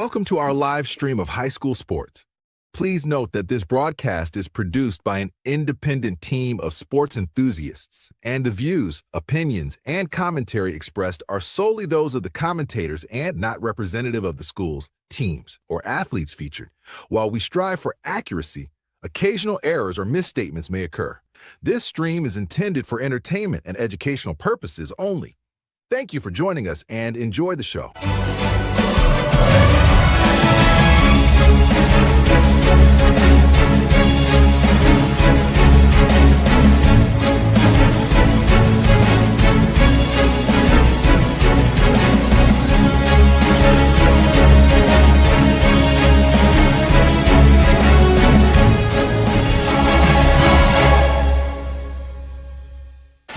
Welcome to our live stream of high school sports. Please note that this broadcast is produced by an independent team of sports enthusiasts, and the views, opinions, and commentary expressed are solely those of the commentators and not representative of the schools, teams, or athletes featured. While we strive for accuracy, occasional errors or misstatements may occur. This stream is intended for entertainment and educational purposes only. Thank you for joining us and enjoy the show.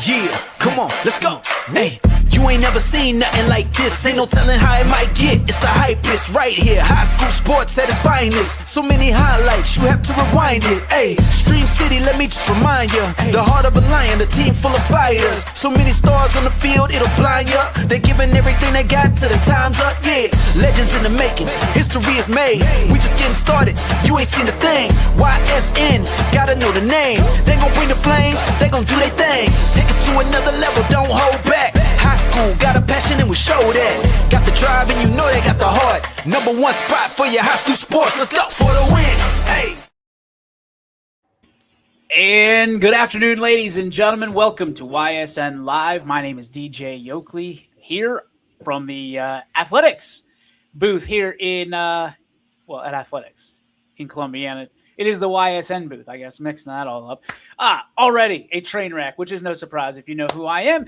Yeah, come on, let's go. Hey, you ain't never seen nothing like this. Ain't no telling how it might get. It's the hypest right here. High school sports at its finest. So many highlights, you have to rewind it. Hey, Stream City, let me just remind you. The heart of a lion, a team full of fighters. So many stars on the field, it'll blind you. They're giving everything they got till the time's up. Yeah, legends in the making. History is made. We just getting started. You ain't seen a thing. YSN, gotta know the name. They gon' bring the flames. They gon' do their thing. Take it to another level. Don't hold back. High school, got a passion and we show that. Got the drive and you know they got the heart. Number one spot for your high school sports. Let's go for the win. Hey. And good afternoon, ladies and gentlemen. Welcome to YSN Live. My name is DJ Yoakley here from the athletics booth here in, at Athletics in Columbiana. It is the YSN booth, I guess, mixing that all up. Already a train wreck, which is no surprise if you know who I am.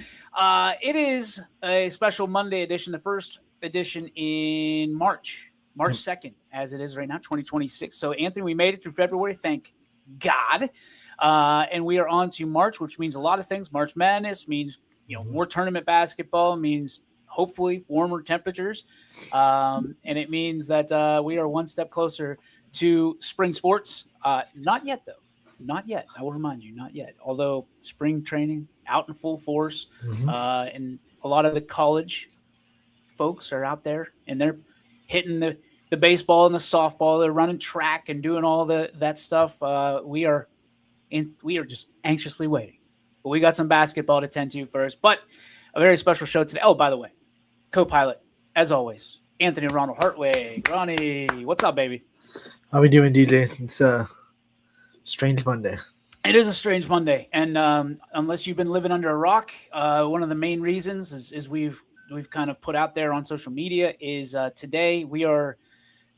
It is a special Monday edition, the first edition in March 2nd, as it is right now, 2026. So, Anthony, we made it through February, thank God. And we are on to March, which means a lot of things. March Madness means, more tournament basketball, means hopefully warmer temperatures. And it means that we are one step closer to spring sports. Not yet, though. Not yet. I will remind you, not yet. Although spring training out in full force, and a lot of the college folks are out there and they're hitting the baseball and the softball. They're running track and doing all that stuff. We are just anxiously waiting. But we got some basketball to tend to first. But a very special show today. Oh, by the way, co-pilot, as always, Anthony Ronald Hartwig. Ronnie, what's up, baby? How we doing, DJ? It's a strange Monday. It is a strange Monday, and unless you've been living under a rock, one of the main reasons is we've kind of put out there on social media is today we are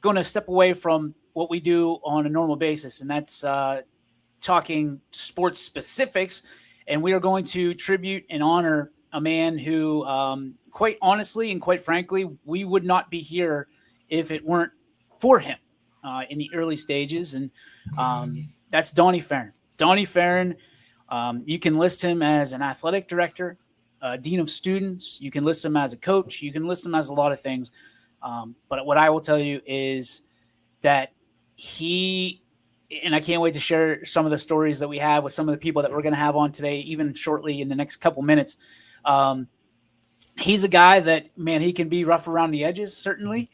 going to step away from what we do on a normal basis, and that's talking sports specifics, and we are going to tribute and honor a man who, quite honestly and quite frankly, we would not be here if it weren't for him. In the early stages, and that's Donnie Farron. Donnie Farron, you can list him as an athletic director, dean of students. You can list him as a coach. You can list him as a lot of things. But what I will tell you is that and I can't wait to share some of the stories that we have with some of the people that we're going to have on today, even shortly in the next couple minutes. He's a guy that, man, he can be rough around the edges, certainly.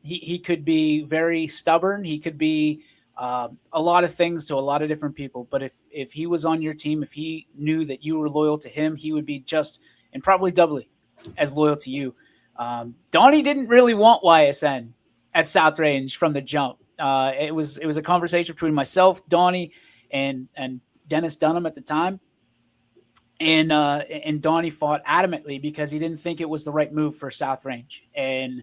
He could be very stubborn. He could be a lot of things to a lot of different people. But if he was on your team, if he knew that you were loyal to him, he would be just and probably doubly as loyal to you. Donnie didn't really want YSN at South Range from the jump. It was a conversation between myself, Donnie, and Dennis Dunham at the time. And Donnie fought adamantly because he didn't think it was the right move for South Range. And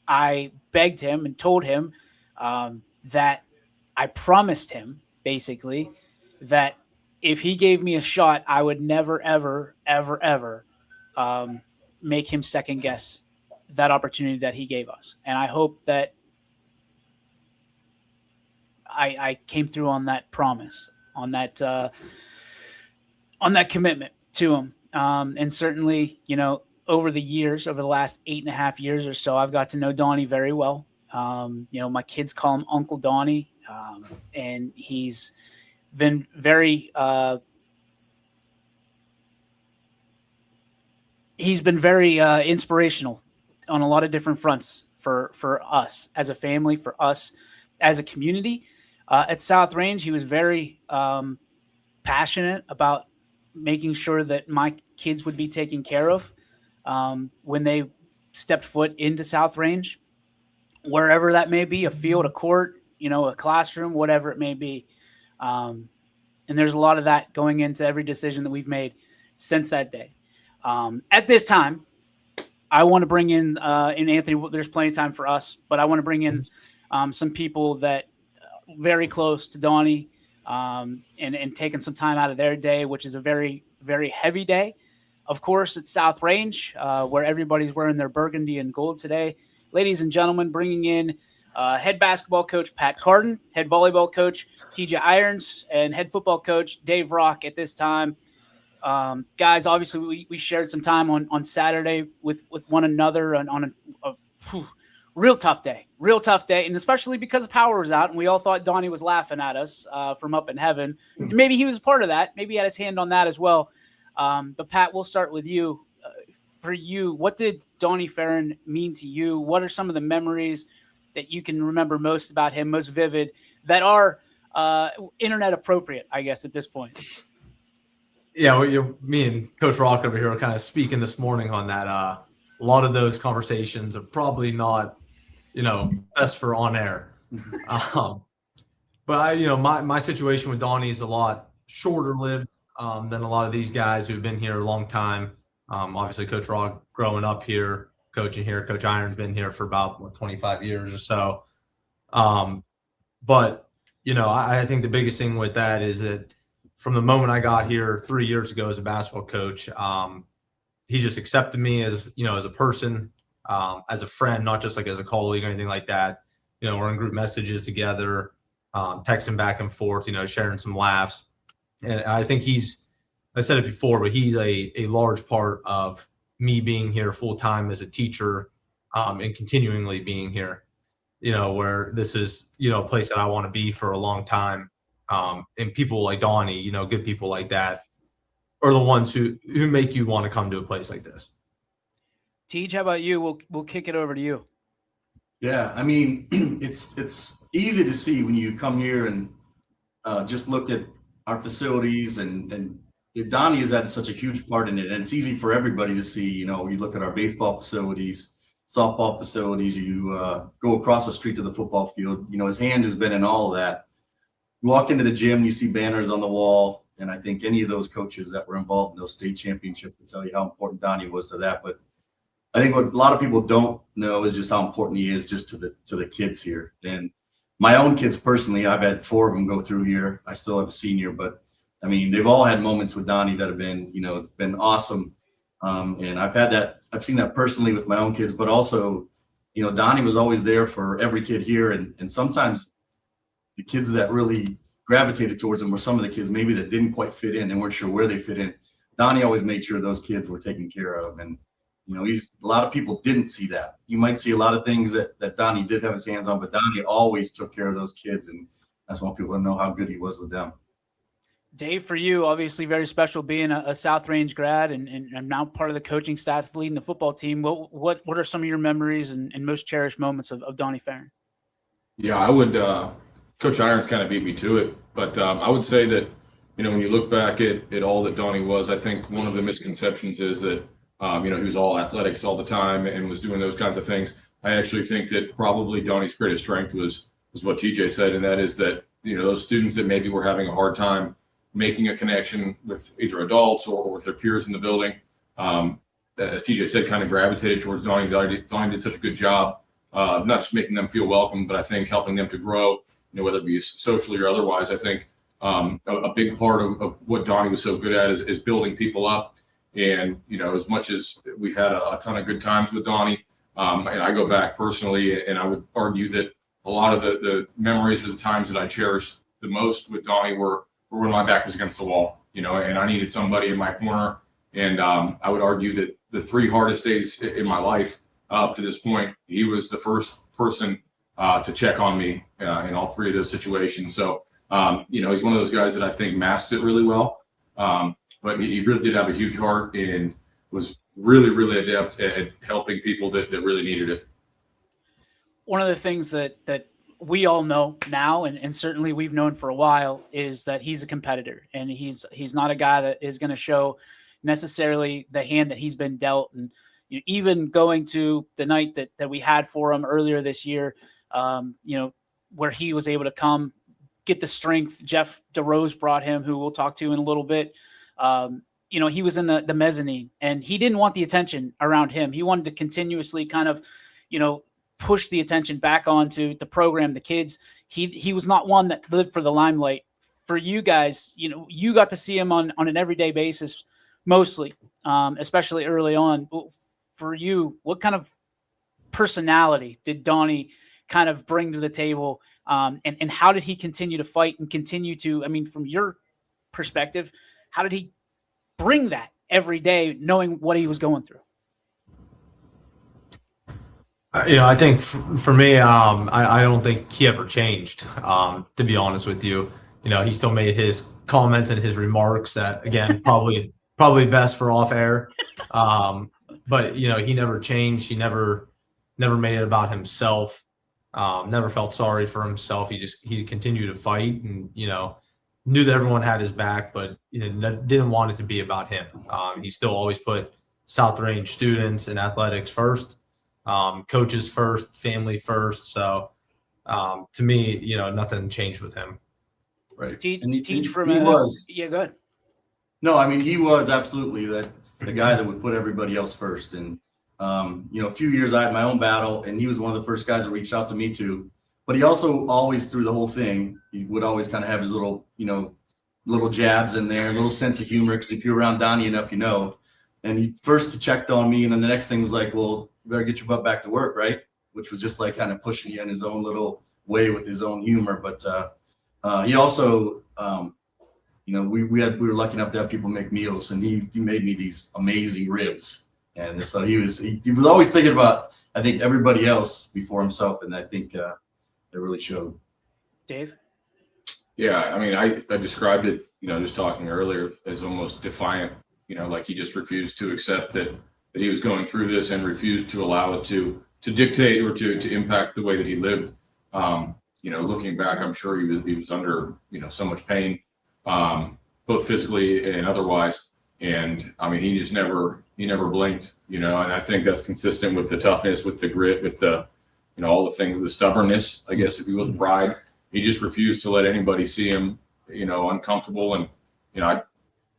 I begged him and told him that I promised him, basically, that if he gave me a shot, I would never, ever, ever, ever make him second guess that opportunity that he gave us. And I hope that I came through on that promise, on that commitment to him. And certainly, over the years, over the last 8.5 years or so, I've got to know Donnie very well. My kids call him Uncle Donnie, and he's been very inspirational on a lot of different fronts for us as a family, for us as a community. At South Range, he was very passionate about making sure that my kids would be taken care of when they stepped foot into South Range, wherever that may be, a field, a court, a classroom, whatever it may be. And there's a lot of that going into every decision that we've made since that day. At this time, I want to bring in Anthony, there's plenty of time for us, but I want to bring in some people that very close to Donnie and taking some time out of their day, which is a very, very heavy day. Of course, it's South Range, where everybody's wearing their burgundy and gold today. Ladies and gentlemen, bringing in head basketball coach Pat Carden, head volleyball coach TJ Irons, and head football coach Dave Rock at this time. Guys, obviously we shared some time on Saturday with one another on a real tough day, and especially because the power was out and we all thought Donnie was laughing at us from up in heaven. And maybe he was part of that. Maybe he had his hand on that as well. But Pat, we'll start with you. For you, what did Donnie Farron mean to you? What are some of the memories that you can remember most about him, most vivid, that are internet appropriate, I guess, at this point? Yeah, me and Coach Rock over here are kind of speaking this morning on that. A lot of those conversations are probably not, best for on air. But my situation with Donnie is a lot shorter lived than a lot of these guys who've been here a long time. Obviously, Coach Rock growing up here, coaching here. Coach Iron's been here for about 25 years or so. But I think the biggest thing with that is that from the moment I got here 3 years ago as a basketball coach, he just accepted me as a person, as a friend, not just like as a colleague or anything like that. We're in group messages together, texting back and forth, sharing some laughs. And I think I said it before, but he's a large part of me being here full time as a teacher and continually being here, where this is, a place that I want to be for a long time. And people like Donnie, good people like that are the ones who make you want to come to a place like this. Tej, how about you? We'll kick it over to you. Yeah, I mean, it's easy to see when you come here and just look at our facilities and Donnie has had such a huge part in it, and it's easy for everybody to see. You look at our baseball facilities, softball facilities. You go across the street to the football field. His hand has been in all of that. You walk into the gym, you see banners on the wall, and I think any of those coaches that were involved in those state championships will tell you how important Donnie was to that. But I think what a lot of people don't know is just how important he is just to the kids here. And my own kids personally, I've had 4 of them go through here. I still have a senior, but I mean, they've all had moments with Donnie that have been awesome. And I've seen that personally with my own kids, but also, Donnie was always there for every kid here. And sometimes the kids that really gravitated towards him were some of the kids maybe that didn't quite fit in and weren't sure where they fit in. Donnie always made sure those kids were taken care of. And, a lot of people didn't see that. You might see a lot of things that Donnie did have his hands on, but Donnie always took care of those kids. And that's why people know how good he was with them. Dave, for you, obviously very special being a South Range grad and now part of the coaching staff leading the football team. What are some of your memories and most cherished moments of Donnie Farron? Yeah, I would Coach Irons kind of beat me to it, but I would say that, when you look back at all that Donnie was, I think one of the misconceptions is that, he was all athletics all the time and was doing those kinds of things. I actually think that probably Donnie's greatest strength was what TJ said, and that is that, those students that maybe were having a hard time making a connection with either adults or with their peers in the building, as TJ said, kind of gravitated towards Donnie. Donnie did such a good job of not just making them feel welcome, but I think helping them to grow, whether it be socially or otherwise. I think a big part of what Donnie was so good at is building people up. And, as much as we've had a ton of good times with Donnie, and I go back personally, and I would argue that a lot of the memories or the times that I cherish the most with Donnie were when my back was against the wall, and I needed somebody in my corner. And I would argue that the 3 hardest days in my life up to this point, he was the first person to check on me in all 3 of those situations. So, he's one of those guys that I think masked it really well. But he really did have a huge heart and was really, really adept at helping people that really needed it. one of the things that we all know now, and certainly we've known for a while, is that he's a competitor, and he's not a guy that is going to show necessarily the hand that he's been dealt. And even going to the night that we had for him earlier this year, where he was able to come get the strength. Jeff DeRose brought him, who we'll talk to in a little bit. He was in the mezzanine, and he didn't want the attention around him. He wanted to continuously kind of, push the attention back onto the program, the kids. He was not one that lived for the limelight. For you guys, you got to see him on an everyday basis, mostly, especially early on. For you, what kind of personality did Donnie kind of bring to the table? And how did he continue to fight and continue to, from your perspective, how did he bring that every day, knowing what he was going through? I think for me, I don't think he ever changed, to be honest with you. He still made his comments and his remarks that, again, probably best for off air. But, he never changed. He never made it about himself. Never felt sorry for himself. He continued to fight and, knew that everyone had his back, but didn't want it to be about him. He still always put South Range students and athletics first. Coaches first, family first. So to me, nothing changed with him. Right. Teach from he was. Yeah, go ahead. No, he was absolutely the guy that would put everybody else first. And, a few years I had my own battle, and he was one of the first guys that reached out to me too. But he also always, through the whole thing, he would always kind of have his little jabs in there, a little sense of humor. Because if you're around Donnie enough, And he first checked on me, and then the next thing was like, well, you better get your butt back to work, right? Which was just like kind of pushing you in his own little way with his own humor. But he also, we were lucky enough to have people make meals, and he made me these amazing ribs. And so he was always thinking about, I think, everybody else before himself, and I think it really showed. Dave? Yeah, I described it, just talking earlier, as almost defiant. Like he just refused to accept that he was going through this and refused to allow it to dictate or to impact the way that he lived. Looking back, I'm sure he was under, so much pain, both physically and otherwise. And he just never blinked, and I think that's consistent with the toughness, with the grit, with the, all the things, the stubbornness, I guess, if he was pride. He just refused to let anybody see him, uncomfortable. And,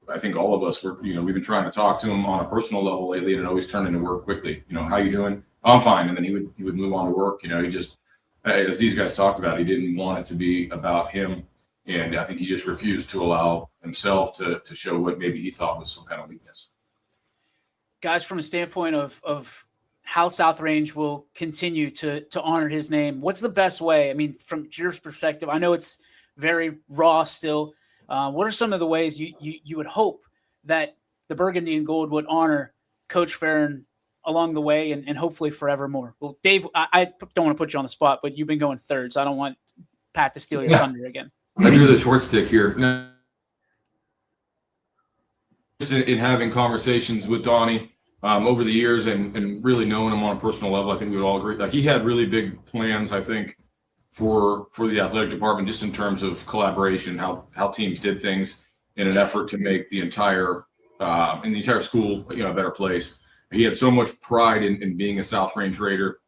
I think all of us were, we've been trying to talk to him on a personal level lately, and it always turned into work quickly. How you doing? Oh, I'm fine. And then he would move on to work. He just, as these guys talked about, he didn't want it to be about him. And I think he just refused to allow himself to show what maybe he thought was some kind of weakness. Guys, from a standpoint of how South Range will continue to honor his name, what's the best way? From your perspective, I know it's very raw still. What are some of the ways you would hope that the Burgundy and Gold would honor Coach Farron along the way and hopefully forevermore? Well, Dave, I don't want to put you on the spot, but you've been going third, so I don't want Pat to steal your thunder again. I drew the short stick here. No. In having conversations with Donnie over the years and really knowing him on a personal level, I think we would all agree. Like, he had really big plans, I think, for the athletic department, just in terms of collaboration, how teams did things in an effort to make the entire school, a better place. He had so much pride in being a South Range Raider,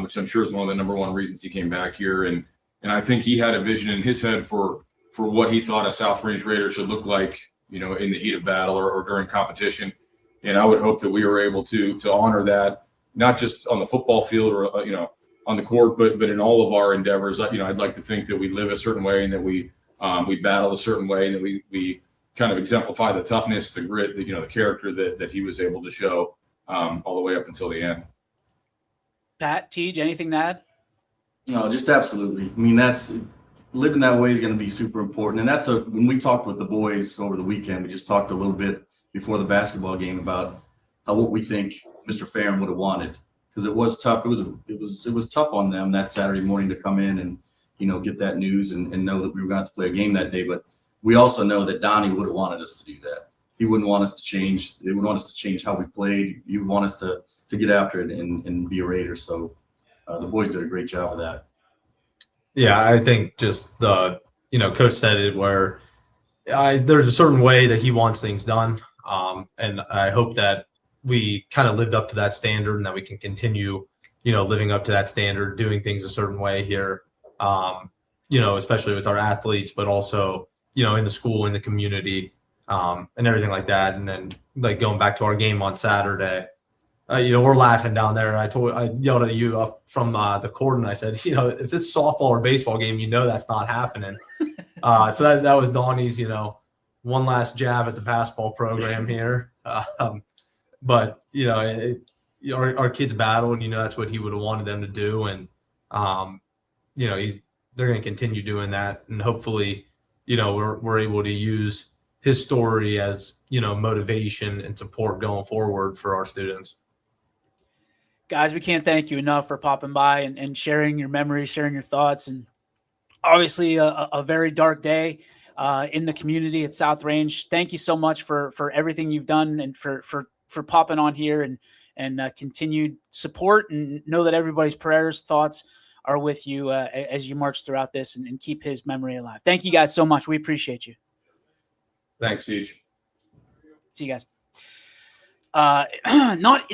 which I'm sure is one of the number one reasons he came back here. And I think he had a vision in his head for what he thought a South Range Raider should look like, in the heat of battle or during competition. And I would hope that we were able to honor that, not just on the football field or, on the court, but in all of our endeavors. I'd like to think that we live a certain way and that we battle a certain way, and that we kind of exemplify the toughness, the grit, the character that he was able to show all the way up until the end. Pat, Tej, anything to add? No, just absolutely. That's living that way is going to be super important. And that's when we talked with the boys over the weekend, we just talked a little bit before the basketball game about what we think Mr. Farron would have wanted. Because it was tough. It was tough on them that Saturday morning to come in and, get that news and know that we were going to have to play a game that day. But we also know that Donnie would have wanted us to do that. He wouldn't want us to change. They would want us to change how we played. He would want us to get after it and be a Raider. So the boys did a great job of that. Yeah, I think just Coach said it where there's a certain way that he wants things done. And I hope that we kind of lived up to that standard and that we can continue, living up to that standard, doing things a certain way here, especially with our athletes, but also, in the school, in the community, and everything like that. And then like going back to our game on Saturday, we're laughing down there. I yelled at you up from the court and I said, if it's softball or baseball game, that's not happening. So that was Donnie's, one last jab at the basketball program here. But, our kids battle and, that's what he would have wanted them to do. And, they're going to continue doing that. And hopefully, we're able to use his story as, motivation and support going forward for our students. Guys, we can't thank you enough for popping by and sharing your memories, sharing your thoughts, and obviously a very dark day in the community at South Range. Thank you so much for everything you've done and for popping on here and continued support, and know that everybody's prayers, thoughts are with you as you march throughout this and keep his memory alive. Thank you guys so much. We appreciate you. Thanks, Siege. See you guys.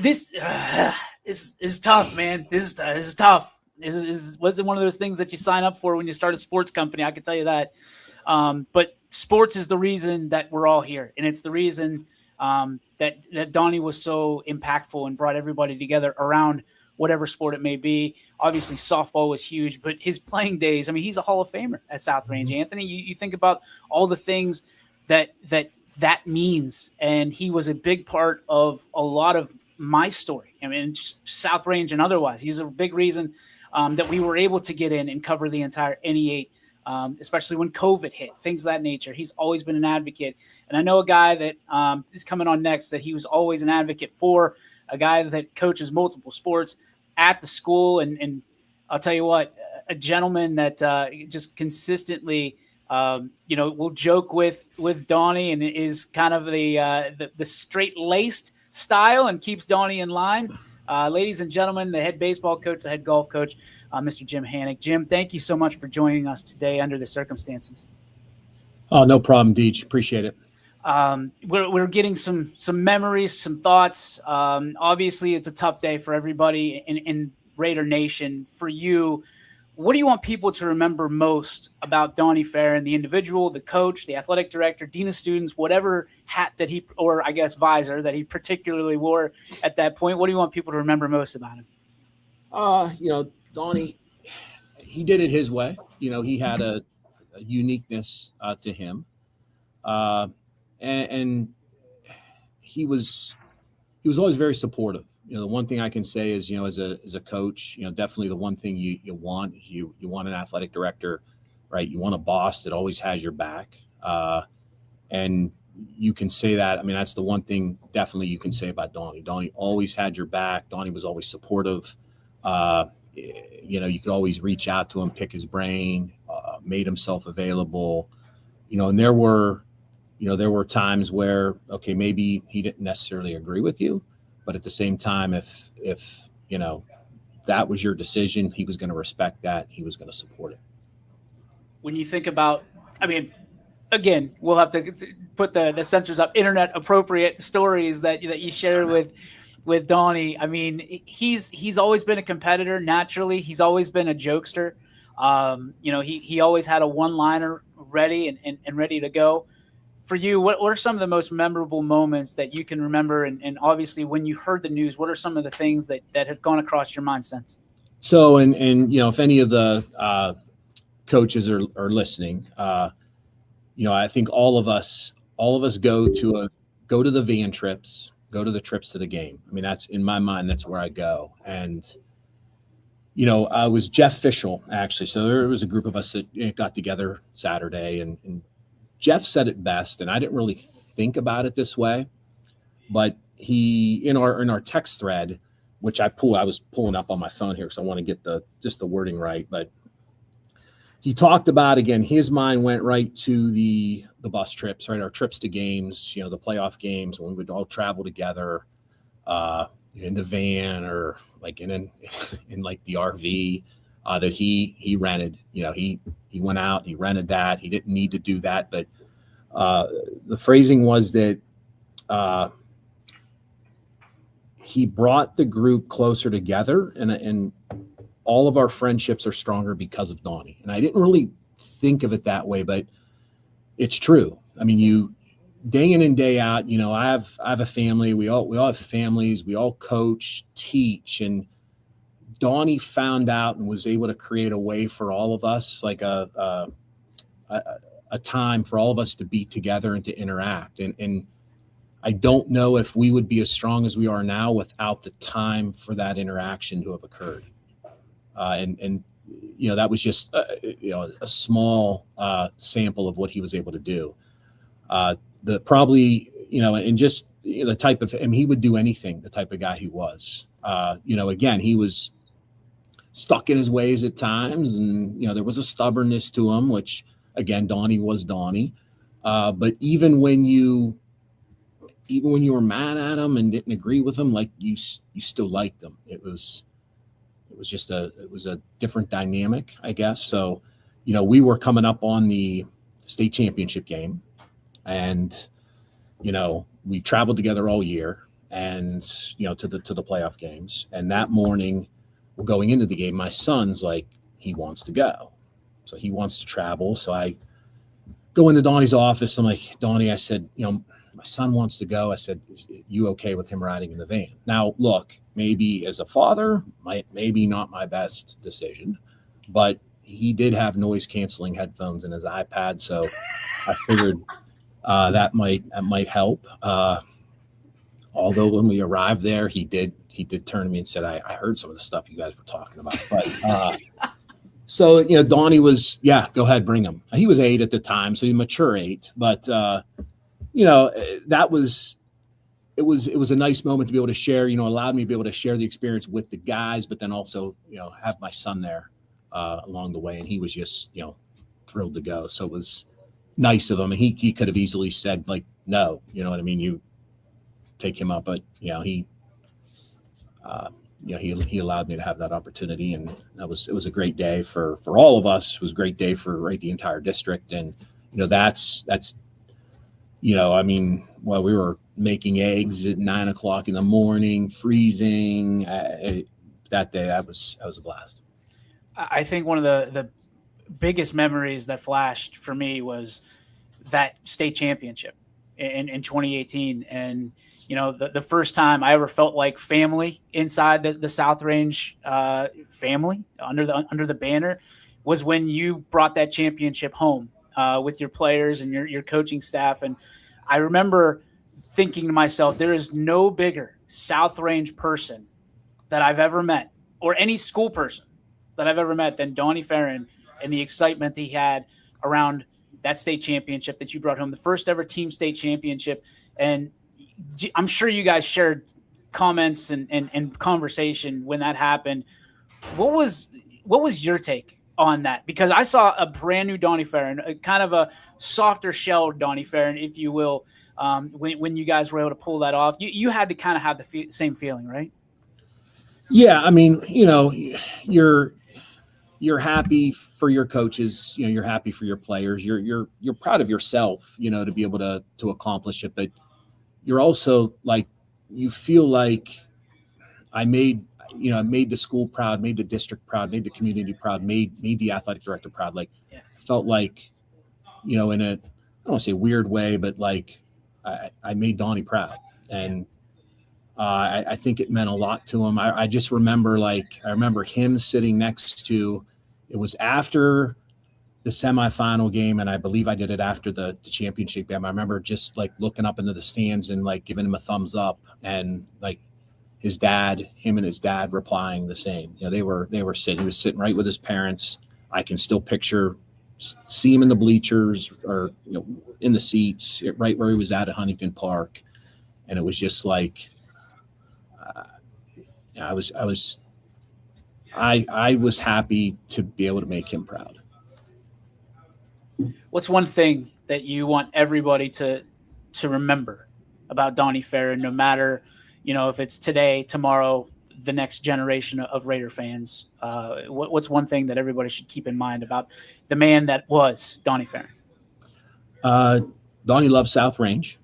This is tough, man. This is tough. This wasn't one of those things that you sign up for when you start a sports company. I can tell you that. But sports is the reason that we're all here, and it's the reason that Donnie was so impactful and brought everybody together around whatever sport it may be. Obviously, softball was huge, but his playing days, he's a Hall of Famer at South Range. Anthony, you think about all the things that means, and he was a big part of a lot of my story. Just South Range and otherwise. He's a big reason that we were able to get in and cover the entire NE8, especially when COVID hit, things of that nature. He's always been an advocate. And I know a guy that is coming on next that he was always an advocate for, a guy that coaches multiple sports at the school. And I'll tell you what, a gentleman that just consistently, will joke with Donnie and is kind of the straight-laced style and keeps Donnie in line. Ladies and gentlemen, the head baseball coach, the head golf coach, Mr. Jim Hannick. Jim, thank you so much for joining us today under the circumstances. Oh, no problem, Deej. Appreciate it. We're getting some memories, some thoughts. Obviously, it's a tough day for everybody in Raider Nation. For you, what do you want people to remember most about Donnie Farron, the individual, the coach, the athletic director, dean of students, whatever hat that he, or I guess visor that he particularly wore at that point? What do you want people to remember most about him? Donnie, he did it his way. He had a uniqueness to him. And he was always very supportive. The one thing I can say is, as a coach, definitely the one thing you want is you want an athletic director, right? You want a boss that always has your back. And you can say that. That's the one thing definitely you can say about Donnie. Donnie always had your back. Donnie was always supportive. You could always reach out to him, pick his brain, made himself available, and there were times where, okay, maybe he didn't necessarily agree with you, but at the same time, if that was your decision, he was going to respect that. He was going to support it. When you think about, again, we'll have to put the censors up, internet appropriate stories that you share with Donnie. He's always been a competitor. Naturally, he's always been a jokester. He always had a one-liner ready and ready to go. For you, what are some of the most memorable moments that you can remember? And obviously, when you heard the news, what are some of the things that have gone across your mind since? So, and if any of the coaches are listening, I think all of us go to the van trips, go to the trips to the game. That's, in my mind, that's where I go. And I was Jeff Fischel, actually. So there was a group of us that got together Saturday, and Jeff said it best, and I didn't really think about it this way, but he, in our text thread, which I was pulling up on my phone here because I want to get the wording right, but he talked about, again, his mind went right to the bus trips, right? Our trips to games, the playoff games when we would all travel together. in the van or like in like the RV that he rented. He went out, he rented that. He didn't need to do that, but the phrasing was that he brought the group closer together, and all of our friendships are stronger because of Donnie. And I didn't really think of it that way, but it's true. I mean, you day in and day out, I have a family. We all have families. We all coach, teach, and Donnie found out and was able to create a way for all of us, like a time for all of us to be together and to interact. And I don't know if we would be as strong as we are now without the time for that interaction to have occurred. And that was just a small sample of what he was able to do. The type of, he would do anything, the type of guy he was. Again, he was stuck in his ways at times, and there was a stubbornness to him, which again, Donnie was Donnie. But even when you were mad at him and didn't agree with him, like you still liked him. It was a different dynamic, I guess. So, we were coming up on the state championship game, and we traveled together all year, and to the playoff games. And that morning, going into the game, my son's like, he wants to go, so he wants to travel. So I go into Donnie's office. I'm like, Donnie, I said, my son wants to go. I said, is you okay with him riding in the van? Now, look, maybe as a father, maybe not my best decision, but he did have noise canceling headphones in his iPad. So I figured that might help. Although when we arrived there, he did turn to me and said, I heard some of the stuff you guys were talking about. But so, Donnie was, go ahead, bring him. He was 8 at the time, so he mature 8. But it was a nice moment to be able to share, allowed me to be able to share the experience with the guys, but then also, have my son there along the way. And he was just, thrilled to go. So it was nice of him. And he could have easily said, like, no, you know what I mean? You take him up, but he allowed me to have that opportunity. And it was a great day for all of us. It was a great day for the entire district. And, that's we were making eggs at 9 o'clock in the morning, freezing. That day, that was a blast. I think one of the biggest memories that flashed for me was that state championship in 2018. And, the first time I ever felt like family inside the South Range family under the banner was when you brought that championship home with your players and your coaching staff. And I remember thinking to myself, there is no bigger South Range person that I've ever met, or any school person that I've ever met, than Donnie Ferrin, and the excitement he had around that state championship that you brought home, the first ever team state championship. And I'm sure you guys shared comments and conversation when that happened. What was your take on that? Because I saw a brand new Donnie Ferrin, a kind of a softer shell Donnie Ferrin, if you will, when you guys were able to pull that off. You had to kind of have the same feeling, right? Yeah, I mean, you're happy for your coaches, you're happy for your players, you're proud of yourself, to be able to accomplish it, but you're also like, you feel like I made the school proud, made the district proud, made the community proud, made the athletic director proud. Like, I felt like, in a, I don't want to say weird way, but like I made Donnie proud. And I think it meant a lot to him. I just remember, I remember him sitting next to, it was after the semifinal game, and I believe I did it after the championship game. I remember just like looking up into the stands and like giving him a thumbs up, and like him and his dad replying the same. They were sitting. He was sitting right with his parents. I can still see him in the bleachers or in the seats, right where he was at Huntington Park, and it was just like, I was happy to be able to make him proud. What's one thing that you want everybody to remember about Donnie Ferrin, no matter if it's today, tomorrow, the next generation of Raider fans, what's one thing that everybody should keep in mind about the man that was Donnie Farron? Donnie loves South Range.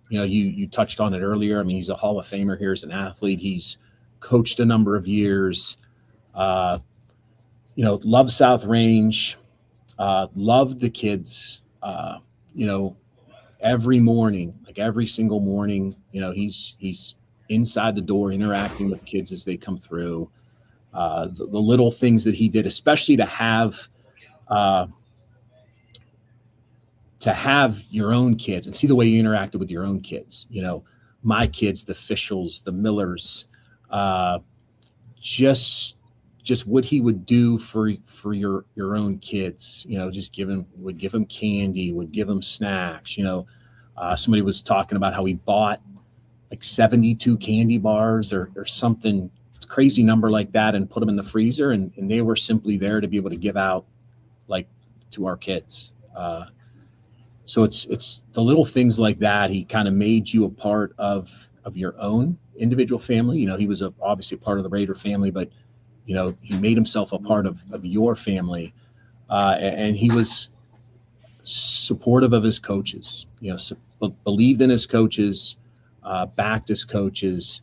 You touched on it earlier. I mean, he's a Hall of Famer here as an athlete. He's coached a number of years. Loved South Range. Loved the kids. Every morning, like every single morning, he's inside the door interacting with kids as they come through. The little things that he did, especially to have your own kids and see the way you interacted with your own kids. My kids, the Fischels, the Millers, just what he would do for your own kids. Would give them candy, would give them snacks. Somebody was talking about how he bought like 72 candy bars or something crazy number like that and put them in the freezer, and they were simply there to be able to give out like to our kids. So it's the little things like that. He kind of made you a part of your own individual family. He was obviously a part of the Raider family, but he made himself a part of your family, and he was supportive of his coaches. Believed in his coaches, backed his coaches.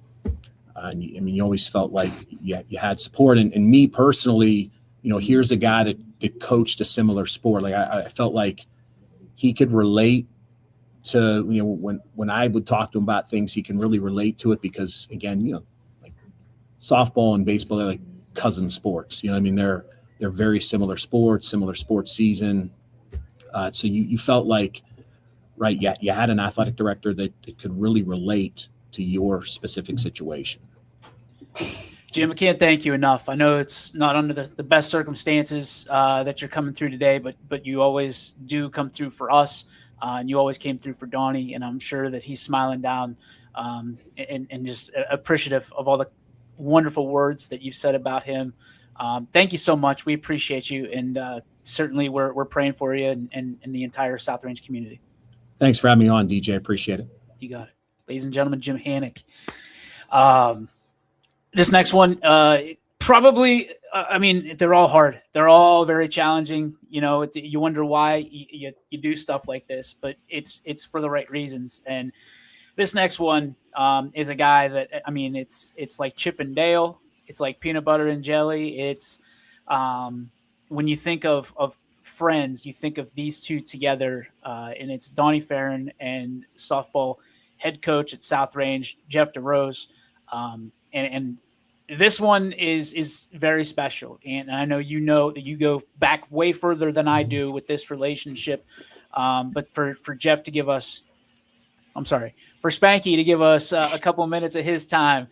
You always felt like you had support. And me personally, here's a guy that coached a similar sport. Like I felt like he could relate to, when I would talk to him about things, he can really relate to it because, again, like softball and baseball, they're like cousin sports. They're very similar sports season. So you felt like, right, you had an athletic director that could really relate to your specific situation. Jim, I can't thank you enough. I know it's not under the best circumstances that you're coming through today, but you always do come through for us, and you always came through for Donnie, and I'm sure that he's smiling down and just appreciative of all the wonderful words that you've said about him. Thank you so much. We appreciate you, and certainly we're praying for you and the entire South Range community. Thanks for having me on, DJ. Appreciate it. You got it. Ladies and gentlemen, Jim Hannick. This next one, probably, they're all hard. They're all very challenging. You wonder why you do stuff like this, but it's for the right reasons. And this next one is a guy that, it's like Chip and Dale. It's like peanut butter and jelly. It's when you think of friends, you think of these two together, and it's Donnie Farron and softball head coach at South Range, Jeff DeRose. And this one is very special. And I know that you go back way further than I do with this relationship. But for Jeff to give us, for Spanky to give us a couple of minutes of his time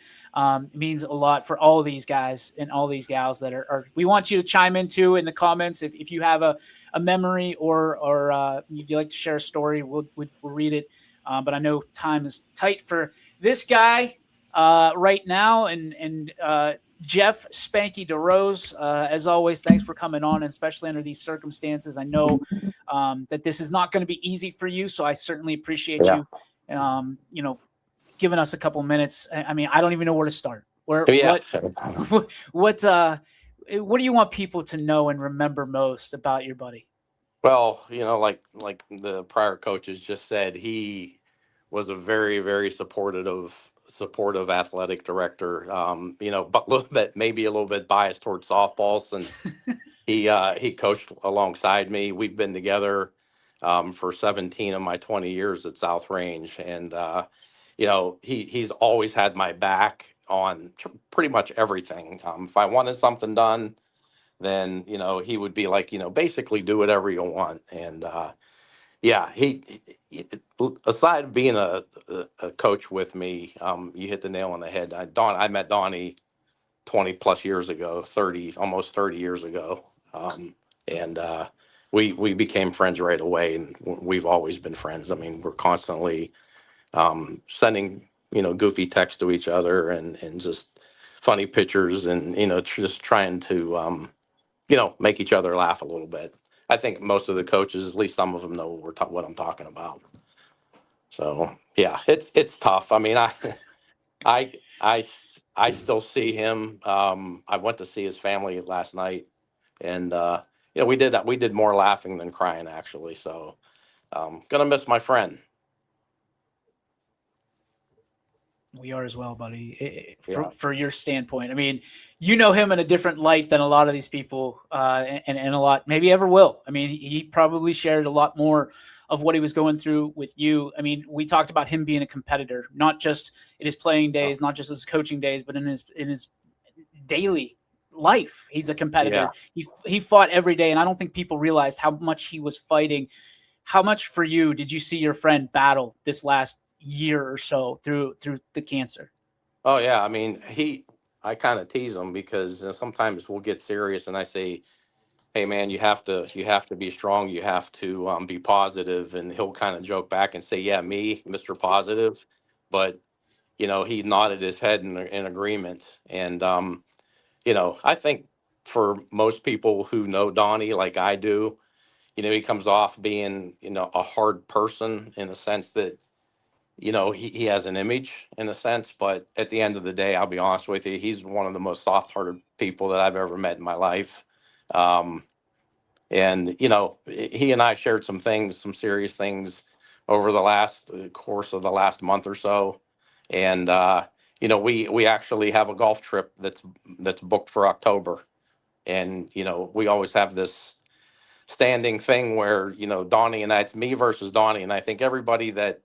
means a lot for all these guys and all these gals that are we want you to chime into in the comments. If you have a memory or you'd like to share a story, we'll read it. But I know time is tight for this guy right now. And Jeff Spanky DeRose, as always, thanks for coming on, and especially under these circumstances. I know that this is not going to be easy for you, so I certainly appreciate you, giving us a couple minutes. I don't even know where to start. What do you want people to know and remember most about your buddy? Well, like the prior coaches just said, he was a very, very supportive athletic director. But maybe a little bit biased towards softball since he coached alongside me. We've been together for 17 of my 20 years at South Range, and he's always had my back on pretty much everything. If I wanted something done, then he would be like, basically do whatever you want. And he aside of being a coach with me, you hit the nail on the head. I met Donnie 20 plus years ago, almost 30 years ago. We became friends right away, and we've always been friends. We're constantly sending, goofy texts to each other and just funny pictures and, just trying to, make each other laugh a little bit. I think most of the coaches, at least some of them, know what I'm talking about. So yeah, it's tough. I mean, I I I still see him. I went to see his family last night, and we did more laughing than crying actually. So gonna miss my friend. We are as well, buddy. Yeah. For your standpoint, I mean, you know him in a different light than a lot of these people, and a lot maybe ever will. I mean, he probably shared a lot more of what he was going through with you. I mean, we talked about him being a competitor, not just in his playing days, not just his coaching days, but in his daily life. He's a competitor. Yeah. He fought every day, and I don't think people realized how much he was fighting. How much for you did you see your friend battle this last year or so through the cancer? Oh yeah. I mean, I kind of tease him because sometimes we'll get serious, and I say, "Hey man, you have to be strong. You have to be positive." And he'll kind of joke back and say, "Yeah, me, Mr. Positive," but he nodded his head in agreement. And I think for most people who know Donnie like I do, he comes off being a hard person in the sense that he has an image in a sense, but at the end of the day, I'll be honest with you, he's one of the most soft-hearted people that I've ever met in my life. Um, and he and I shared some serious things over the last course of the last month or so, and we actually have a golf trip that's booked for October, and we always have this standing thing where Donnie and I, it's me versus Donnie, and I think everybody that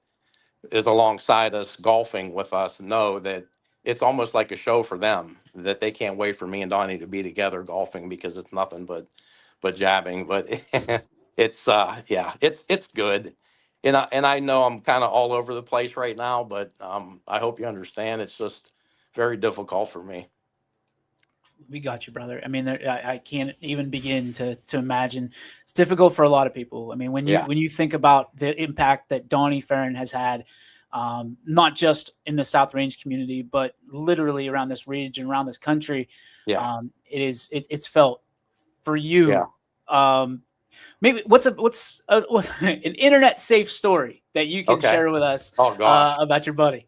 is alongside us golfing with us know that it's almost like a show for them, that they can't wait for me and Donnie to be together golfing because it's nothing but jabbing. But yeah, it's good. And I know I'm kind of all over the place right now, but I hope you understand. It's just very difficult for me. We got you, brother. I mean, I can't even begin to imagine. It's difficult for a lot of people. I mean, when Yeah. you think about the impact that Donnie Farron has had, not just in the South Range community, but literally around this region, around this country, Yeah. it's felt for Yeah. you. Maybe what's an internet safe story that you can Okay. share with us Oh gosh. about your buddy?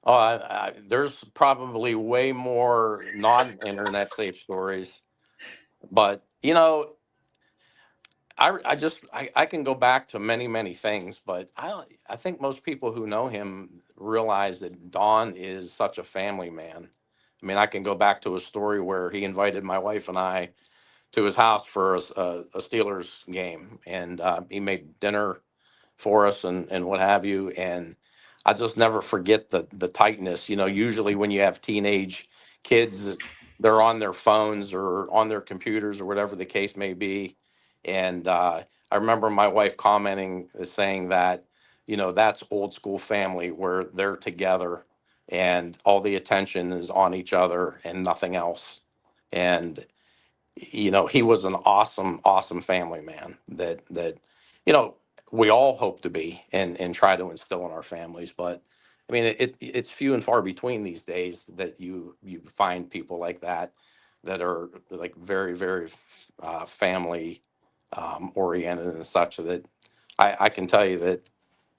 Oh, there's probably way more non-internet safe stories, but I can go back to many things, but I think most people who know him realize that Don is such a family man. I mean, I can go back to a story where he invited my wife and I to his house for a Steelers game, and he made dinner for us and what have you. And I just never forget the tightness. Usually when you have teenage kids, they're on their phones or on their computers or whatever the case may be. And I remember my wife commenting, saying that, that's old school family where they're together and all the attention is on each other and nothing else. And he was an awesome family man that you know we all hope to be and try to instill in our families. But I mean, it's few and far between these days that you find people like that are like very family oriented and such. That I can tell you that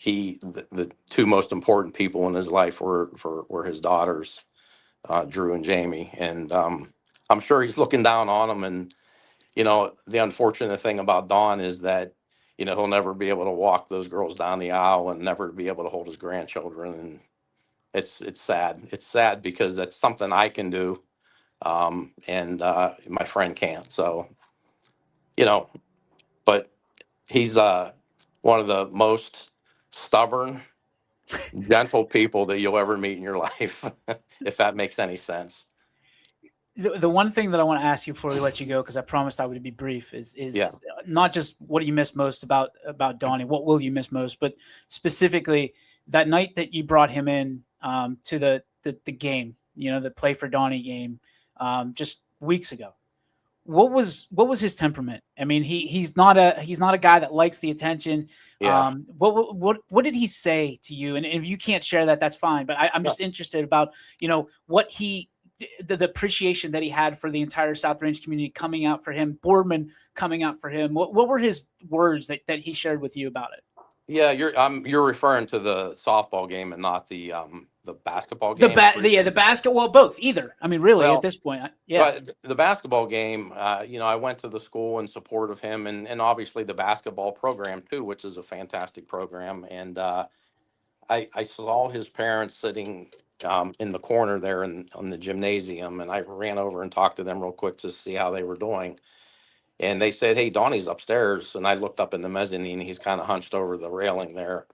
the two most important people in his life were his daughters, Drew and Jamie. And I'm sure he's looking down on them. And the unfortunate thing about Don is that he'll never be able to walk those girls down the aisle and never be able to hold his grandchildren. And it's sad. It's sad because that's something I can do, and my friend can't. So you know, but he's one of the most stubborn, gentle people that you'll ever meet in your life, if that makes any sense. The one thing that I want to ask you before we let you go, because I promised I would be brief, is Yeah. not just what do you miss most about Donnie, what will you miss most, but specifically that night that you brought him in to the game, the Play for Donnie game, just weeks ago. What was his temperament? I mean, he's not a guy that likes the attention. Yeah. What did he say to you? And if you can't share that, that's fine. But I'm just interested about what the appreciation that he had for the entire South Range community coming out for him, Boardman coming out for him. What were his words that he shared with you about it? Yeah, you're referring to the softball game and not the basketball game. The basketball, both, either. I mean, really, at Well, this point, yeah. but the basketball game, I went to the school in support of him, and obviously the basketball program too, which is a fantastic program. And I saw his parents sitting in the corner there on the gymnasium, and I ran over and talked to them real quick to see how they were doing. And they said, "Hey, Donnie's upstairs." And I looked up in the mezzanine. He's kind of hunched over the railing there.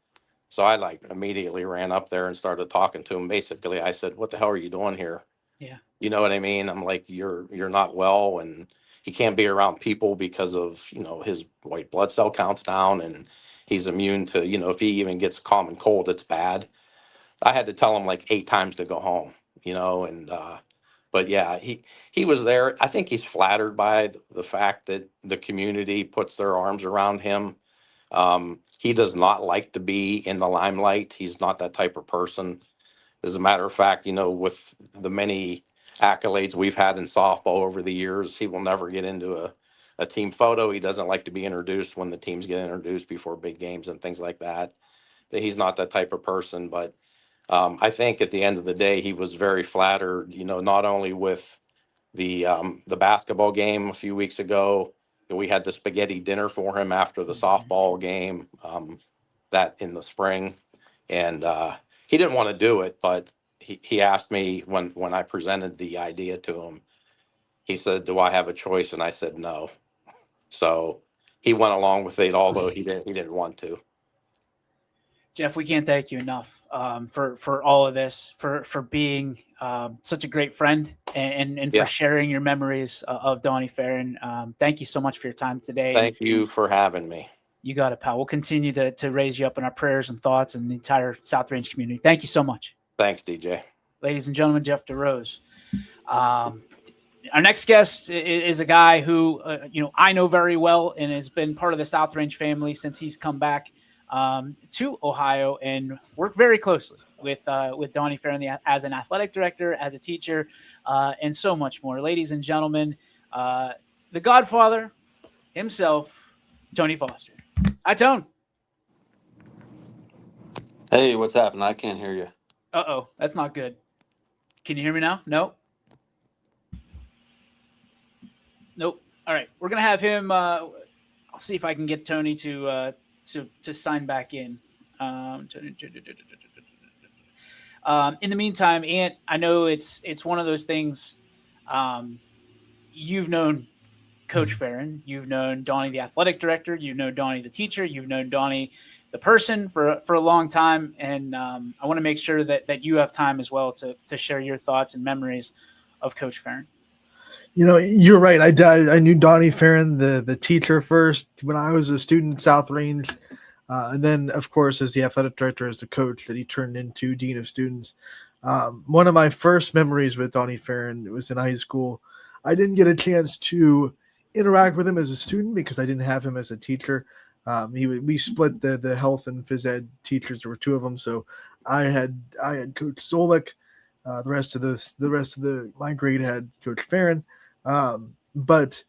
So I like immediately ran up there and started talking to him. Basically, I said, "What the hell are you doing here?" Yeah. You know what I mean? I'm like, you're not well, and he can't be around people because of, his white blood cell count's down, and he's immune to, if he even gets a common cold, it's bad. I had to tell him like 8 times to go home, and but yeah, he was there. I think he's flattered by the fact that the community puts their arms around him. He does not like to be in the limelight. He's not that type of person. As a matter of fact, with the many accolades we've had in softball over the years, he will never get into a team photo. He doesn't like to be introduced when the teams get introduced before big games and things like that. But he's not that type of person. But I think at the end of the day, he was very flattered, not only with the basketball game a few weeks ago. We had the spaghetti dinner for him after the softball game that in the spring. And he didn't want to do it, but he asked me when I presented the idea to him. He said, "Do I have a choice?" And I said, "No." So he went along with it, although he didn't want to. Jeff, we can't thank you enough for all of this, for being such a great friend, and Yeah. for sharing your memories of Donnie Farron. Thank you so much for your time today. Thank you for having me. You got it, pal. We'll continue to raise you up in our prayers and thoughts and the entire South Range community. Thank you so much. Thanks, DJ. Ladies and gentlemen, Jeff DeRose. Our next guest is a guy who, I know very well and has been part of the South Range family since he's come back to Ohio and worked very closely with Donnie Farron as an athletic director, as a teacher, and so much more. Ladies and gentlemen, the Godfather himself, Tony Foster. Hi, Tone. Hey, what's happening? I can't hear you. Uh-oh, that's not good. Can you hear me now? Nope. Nope. All right, we're gonna have him. I'll see if I can get Tony to sign back in. In the meantime, Ant, I know it's one of those things. You've known Coach Farron, you've known Donnie the athletic director, you've known Donnie the teacher, you've known Donnie the person for a long time, and I want to make sure that you have time as well to share your thoughts and memories of Coach Farron. You're right. I knew Donnie Farron, the teacher, first when I was a student at South Range. And then, of course, as the athletic director, as the coach that he turned into dean of students. One of my first memories with Donnie Farron, it was in high school. I didn't get a chance to interact with him as a student because I didn't have him as a teacher. We split the health and phys ed teachers. There were two of them. So I had Coach Zolik. The rest of my grade had Coach Farron. But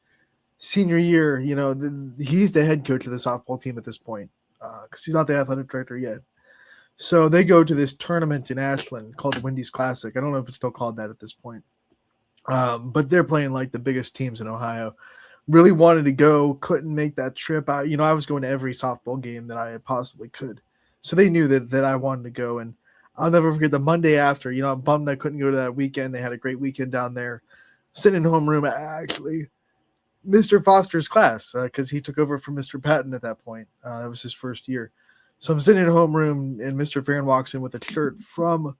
senior year, he's the head coach of the softball team at this point because he's not the athletic director yet. So they go to this tournament in Ashland called the Wendy's Classic. I don't know if it's still called that at this point. But they're playing like the biggest teams in Ohio. Really wanted to go, couldn't make that trip. I was going to every softball game that I possibly could. So they knew that I wanted to go. And I'll never forget the Monday after, I'm bummed I couldn't go to that weekend. They had a great weekend down there. Sitting in homeroom, actually, Mr. Foster's class, because he took over from Mr. Patton at that point. That was his first year. So I'm sitting in homeroom, and Mr. Farron walks in with a shirt from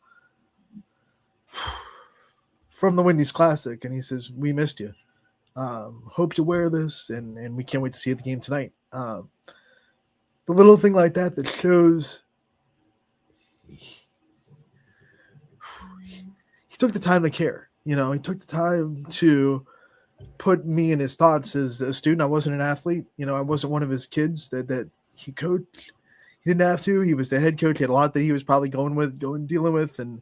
the Wendy's Classic, and he says, "We missed you. Hope to wear this, and we can't wait to see you at the game tonight." The little thing like that shows he took the time to care. He took the time to put me in his thoughts as a student. I wasn't an athlete. I wasn't one of his kids that he coached. He didn't have to. He was the head coach. He had a lot that he was probably dealing with and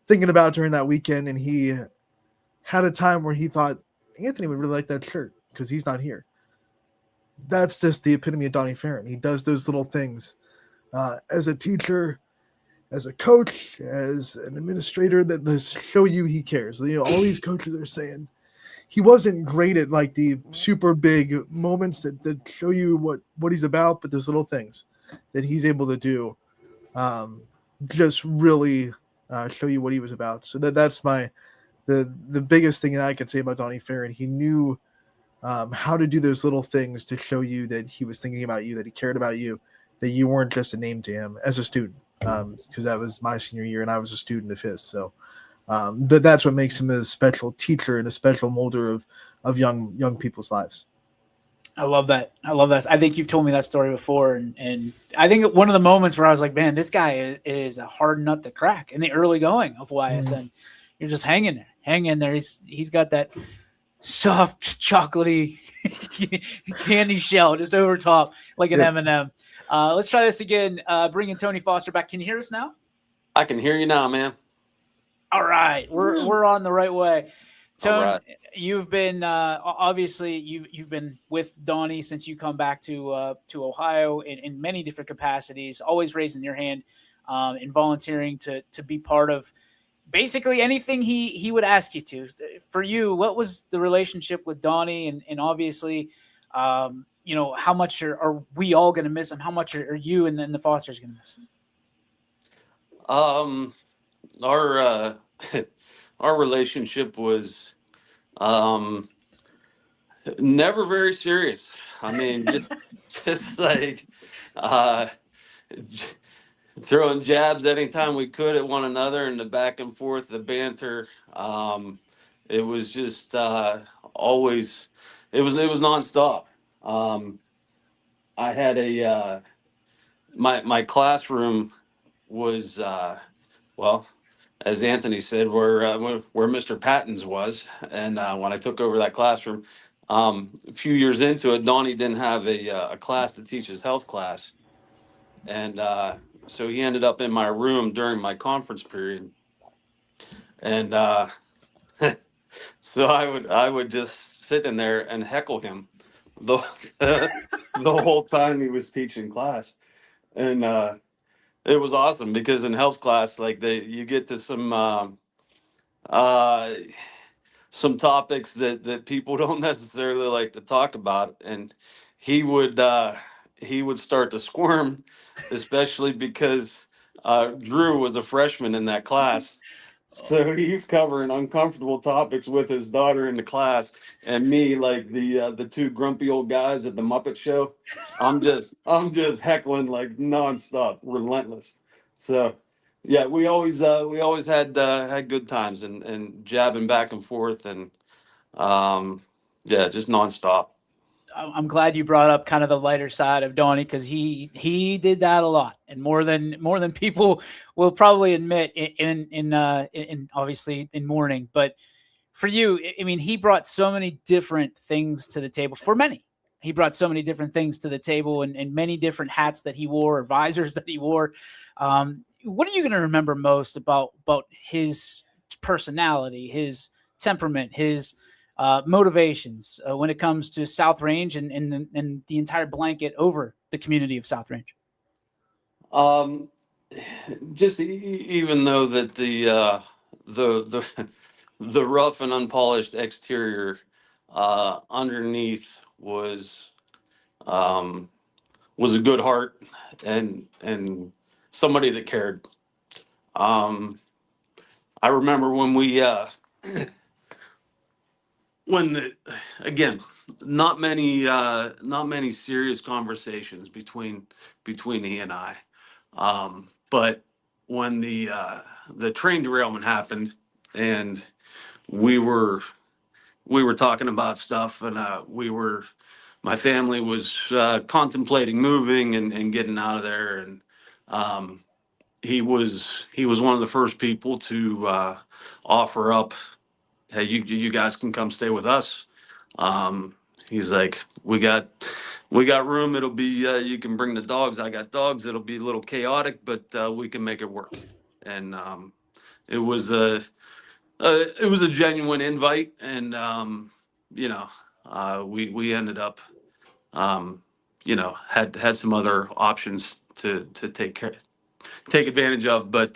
thinking about during that weekend. And he had a time where he thought Anthony would really like that shirt because he's not here. That's just the epitome of Donnie Farron. He does those little things as a teacher, as a coach, as an administrator, that they show you he cares. All these coaches are saying he wasn't great at like the super big moments that show you what he's about, but there's little things that he's able to do, just really show you what he was about. So that's the biggest thing that I could say about Donnie Farron. He knew how to do those little things to show you that he was thinking about you, that he cared about you, that you weren't just a name to him as a student. Because that was my senior year and I was a student of his. So that's what makes him a special teacher and a special molder of young people's lives. I love that. I think you've told me that story before. And I think one of the moments where I was like, man, this guy is a hard nut to crack in the early going of YSN. You're just hanging there. He's got that soft, chocolatey candy shell just over top like an M&M. Let's try this again. Bring in Tony Foster back. Can you hear us now? I can hear you now, man. All right, we're on the right way. Tone, right. You've been obviously you've been with Donnie since you come back to Ohio in many different capacities. Always raising your hand and volunteering to be part of basically anything he would ask you to. For you, what was the relationship with Donnie? And obviously, how much are we all going to miss him? How much are you and then the Fosters going to miss him? Our relationship was never very serious. I mean, just like throwing jabs anytime we could at one another, and the back and forth, the banter. It was just always. It was nonstop. I had my classroom was as Anthony said, where Mr. Patton's was. And when I took over that classroom, a few years into it, Donnie didn't have a class to teach his health class. And so he ended up in my room during my conference period. And so I would just sit in there and heckle him the whole time he was teaching class. And it was awesome because in health class, like you get to some topics that people don't necessarily like to talk about, and he would start to squirm, especially because Drew was a freshman in that class. So he's covering uncomfortable topics with his daughter in the class, and me, like the two grumpy old guys at the Muppet Show. I'm just heckling like nonstop, relentless. So yeah, we always had good times and jabbing back and forth, and just nonstop. I'm glad you brought up kind of the lighter side of Donnie, because he did that a lot, and more than people will probably admit in obviously in mourning. But for you, I mean, he brought so many different things to the table. For many, he brought so many different things to the table, and many different hats that he wore, or visors that he wore. What are you going to remember most about his personality, his temperament, his motivations when it comes to South Range and the entire blanket over the community of South Range? Just even though that the rough and unpolished exterior underneath was a good heart and somebody that cared. I remember when we again, not many serious conversations between he and I, but when the train derailment happened and we were talking about stuff, and my family was contemplating moving and getting out of there, and he was one of the first people to offer up, hey, you guys can come stay with us. He's like, we got room. It'll be you can bring the dogs. I got dogs. It'll be a little chaotic, but we can make it work. And it was a genuine invite, and we ended up had some other options to take advantage of. But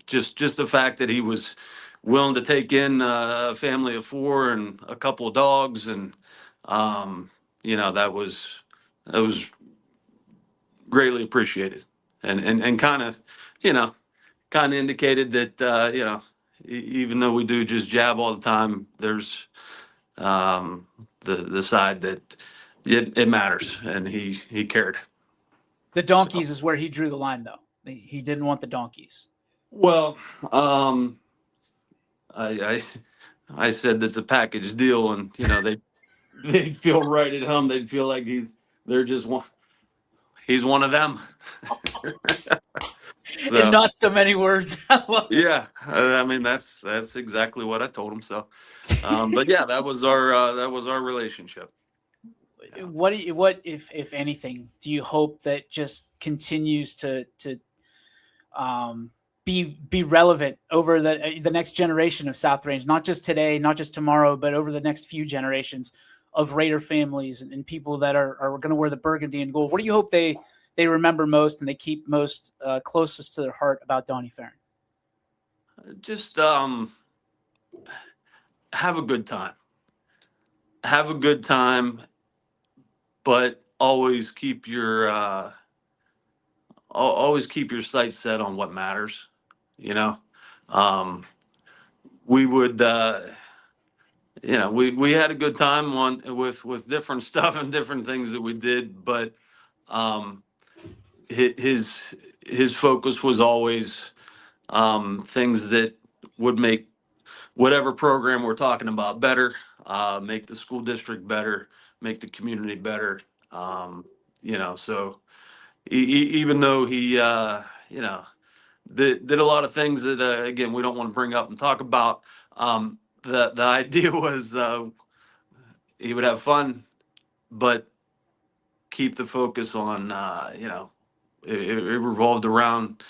just the fact that he was willing to take in a family of 4 and a couple of dogs, and that was greatly appreciated, and kind of indicated that even though we do just jab all the time, there's the side that it matters, and he cared. The donkeys is where he drew the line, though. He didn't want the donkeys. Well, I said that's a package deal, and they'd feel right at home. They'd feel like he's one of them. So, in not so many words. Yeah, I mean that's exactly what I told him. So, but yeah, that was our relationship. What if anything, do you hope that just continues to be relevant over the next generation of South Range, not just today, not just tomorrow, but over the next few generations of Raider families and people that are going to wear the burgundy and gold? What do you hope they remember most and they keep most closest to their heart about Donnie Farron? Just have a good time. Have a good time, but always keep your sights set on what matters. We would, we had a good time with different stuff and different things that we did, but his focus was always things that would make whatever program we're talking about better, make the school district better, make the community better. So even though he, did a lot of things that, again, we don't want to bring up and talk about, the idea was he would have fun, but keep the focus on, it revolved around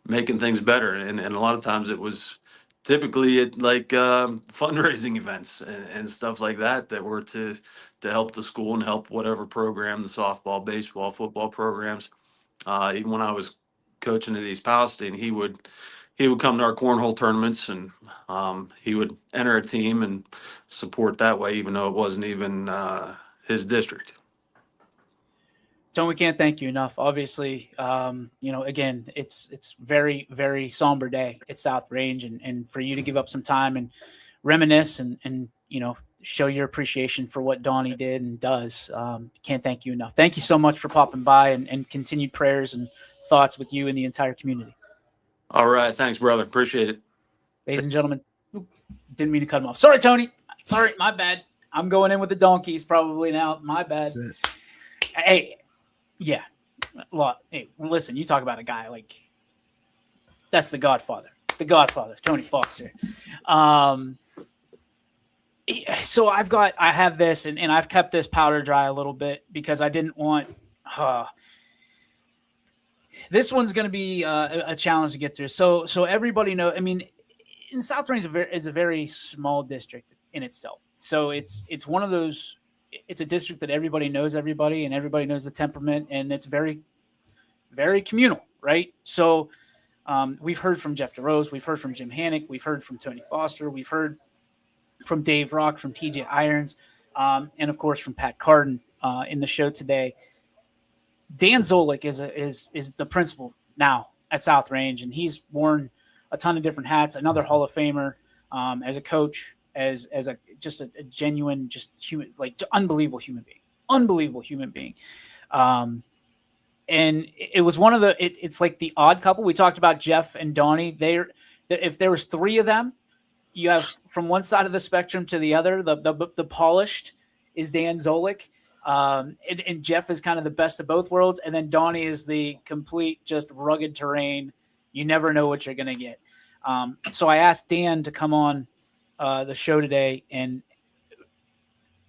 making things better. And a lot of times it was typically at fundraising events and stuff like that were to help the school and help whatever program, the softball, baseball, football programs. Even when I was coaching at East Palestine, he would come to our cornhole tournaments, and he would enter a team and support that way, even though it wasn't even his district. John, we can't thank you enough. Obviously, again, it's very, very somber day at South Range, and for you to give up some time and reminisce and show your appreciation for what Donnie did and does. Can't thank you enough. Thank you so much for popping by, and continued prayers and thoughts with you and the entire community. All right. Thanks, brother. Appreciate it. Ladies and gentlemen, didn't mean to cut him off. Sorry, Tony. Sorry. My bad. I'm going in with the donkeys probably now. My bad. Hey, yeah. Well, hey, listen, you talk about a guy that's the Godfather, Tony Foster. So I have this, and I've kept this powder dry a little bit because I didn't want. This one's going to be a challenge to get through. So everybody knows. I mean, in South Range is a very small district in itself. So it's one of those. It's a district that everybody knows everybody, and everybody knows the temperament, and it's very, very communal, right? So we've heard from Jeff DeRose, we've heard from Jim Hannick, we've heard from Tony Foster, we've heard from Dave Rock, from TJ Irons, and of course from Pat Carden in the show today. Dan Zolik is the principal now at South Range, and he's worn a ton of different hats. Another Hall of Famer as a coach, as a genuine, just human, unbelievable human being. And it was one of it's like the odd couple. We talked about Jeff and Donnie. If there was 3 of them, you have from one side of the spectrum to the other. The polished is Dan Zolik. And Jeff is kind of the best of both worlds. And then Donnie is the complete, just rugged terrain. You never know what you're going to get. So I asked Dan to come on the show today, and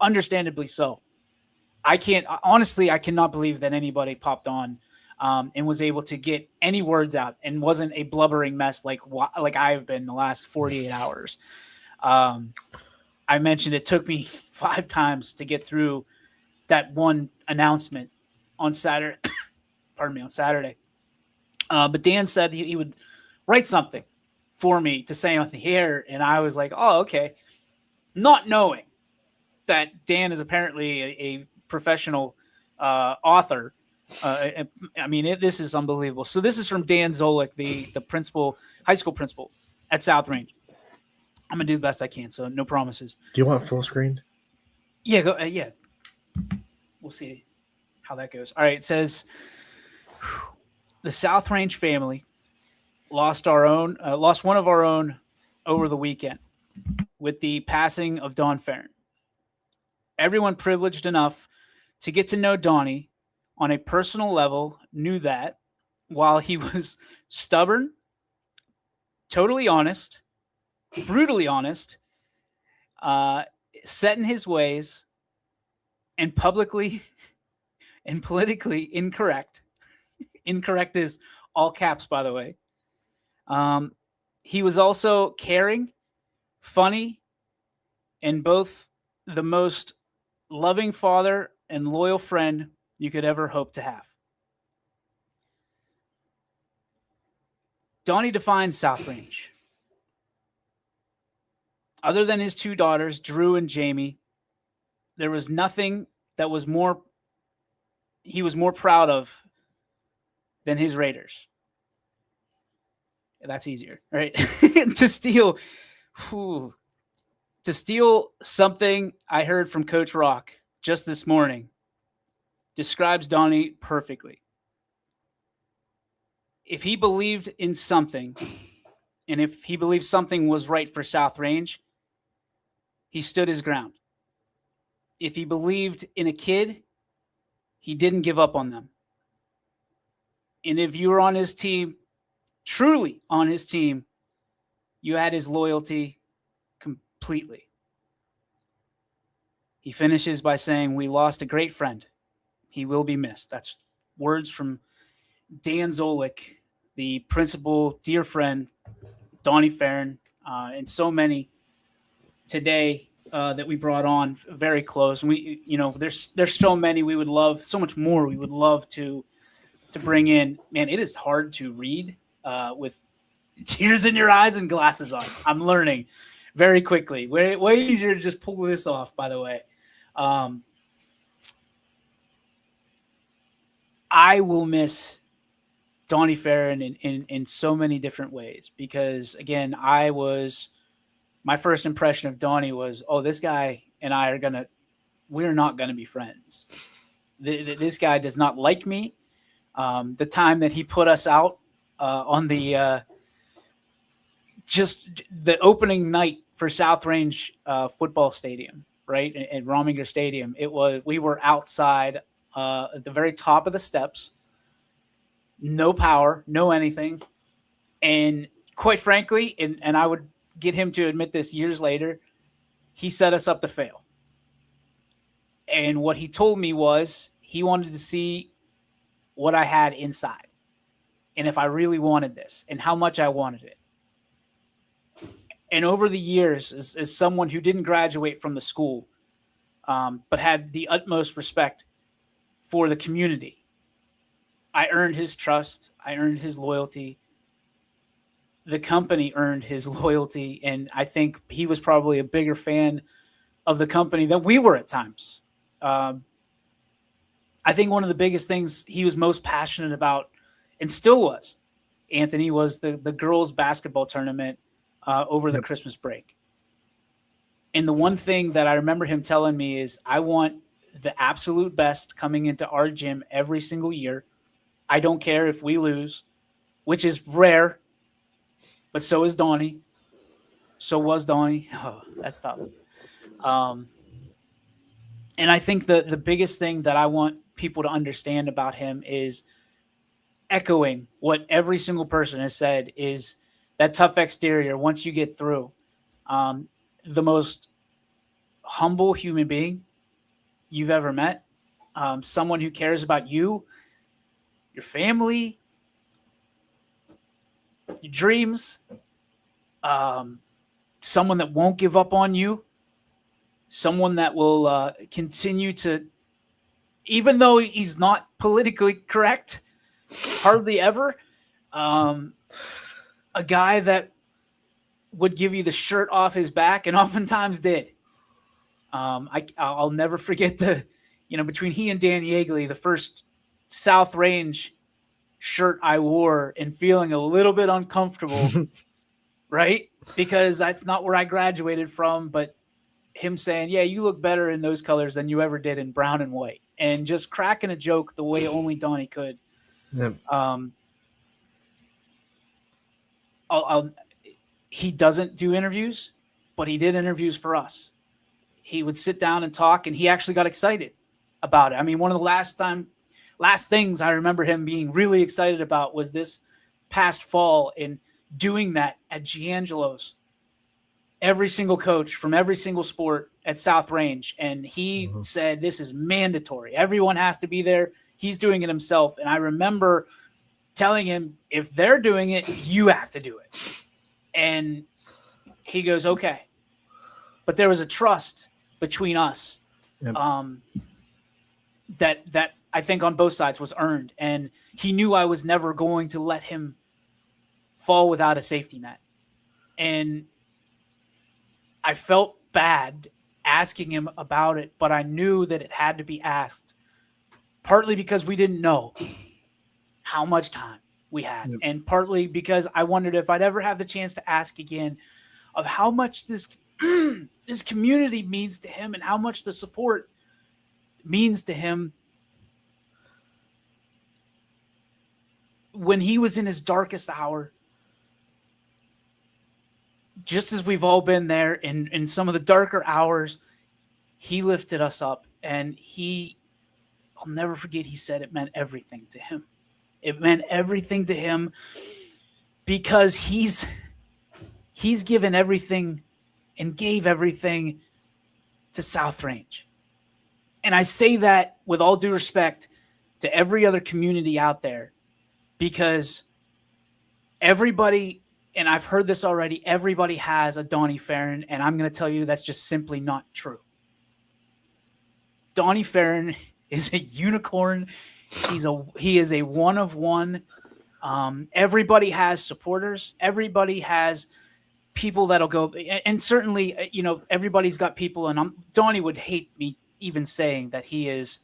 understandably so. I cannot believe that anybody popped on and was able to get any words out and wasn't a blubbering mess like I've been the last 48 hours. I mentioned it took me 5 times to get through that one announcement on Saturday. Pardon me, on Saturday. But Dan said he would write something for me to say on the air, and I was like, oh, okay. Not knowing that Dan is apparently a professional author. I mean, this is unbelievable. So this is from Dan Zolik, the principal, high school principal at South Range. I'm going to do the best I can, so no promises. Do you want full screen? Yeah, go. Yeah. We'll see how that goes. All right, it says the South Range family lost one of our own over the weekend with the passing of Don Farron. Everyone privileged enough to get to know Donnie on a personal level knew that while he was stubborn, totally honest, brutally honest, set in his ways, and publicly and politically incorrect. Incorrect is all caps, by the way. He was also caring, funny, and both the most loving father and loyal friend you could ever hope to have. Donnie defines South Range. Other than his two daughters, Drew and Jamie, there was nothing that he was more proud of than his Raiders. That's easier, right? to steal something I heard from Coach Rock just this morning describes Donnie perfectly. If he believed in something, and if he believed something was right for South Range, he stood his ground. If he believed in a kid, he didn't give up on them. And if you were on his team, truly on his team, you had his loyalty completely. He finishes by saying, "We lost a great friend. He will be missed." That's words from Dan Zolik, the principal, dear friend, Donnie Farron, and so many today that we brought on very close. And we, there's so many we would love, so much more we would love to bring in. Man, it is hard to read with tears in your eyes and glasses on. I'm learning very quickly. Way easier to just pull this off, by the way. I will miss Donnie Farron in so many different ways because, again, my first impression of Donnie was, oh, this guy and I we're not going to be friends. This guy does not like me. The time that he put us out on just the opening night for South Range football stadium, right, at Rominger Stadium, we were outside at the very top of the steps, no power, no anything, and quite frankly, and I would get him to admit this years later, he set us up to fail. And what he told me was he wanted to see what I had inside and if I really wanted this and how much I wanted it. And over the years, as someone who didn't graduate from the school, but had the utmost respect for the community, I earned his trust. I earned his loyalty. The company earned his loyalty. And I think he was probably a bigger fan of the company than we were at times. I think one of the biggest things he was most passionate about, and still was, Anthony, was the girls' basketball tournament over the Christmas break. And the one thing that I remember him telling me is, I want the absolute best coming into our gym every single year. I don't care if we lose, which is rare, but so is Donnie. So was Donnie. Oh, that's tough. And I think the biggest thing that I want people to understand about him is echoing what every single person has said is that tough exterior. Once you get through, the most humble human being you've ever met, someone who cares about you, your family, your dreams, someone that won't give up on you, someone that will continue to even though he's not politically correct, hardly ever, a guy that would give you the shirt off his back and oftentimes did. I'll never forget between he and Dan Yeagley, the first South Range shirt I wore and feeling a little bit uncomfortable, right? Because that's not where I graduated from, but him saying, yeah, you look better in those colors than you ever did in brown and white, and just cracking a joke the way only Donnie could. Yep. He doesn't do interviews, but he did interviews for us. He would sit down and talk, and he actually got excited about it. I mean, one of the last things I remember him being really excited about was this past fall in doing that at Giangelo's. Every single coach from every single sport at South Range. And he said, this is mandatory. Everyone has to be there. He's doing it himself. And I remember telling him, if they're doing it, you have to do it. And he goes, okay. But there was a trust between us. Yep. That I think on both sides was earned. And he knew I was never going to let him fall without a safety net. And I felt bad asking him about it, but I knew that it had to be asked, partly because we didn't know how much time we had, and partly because I wondered if I'd ever have the chance to ask again of how much this this community means to him and how much the support means to him when he was in his darkest hour. Just as we've all been there in some of the darker hours, he lifted us up, and I'll never forget, he said it meant everything to him. It meant everything to him because he's given everything and gave everything to South Range. And I say that with all due respect to every other community out there, because everybody, and I've heard this already, everybody has a Donnie Farron, and I'm going to tell you that's just simply not true. Donnie Farron is a unicorn. He is a one of one. Everybody has supporters. Everybody has people that'll go, and certainly, everybody's got people, and Donnie would hate me even saying that he is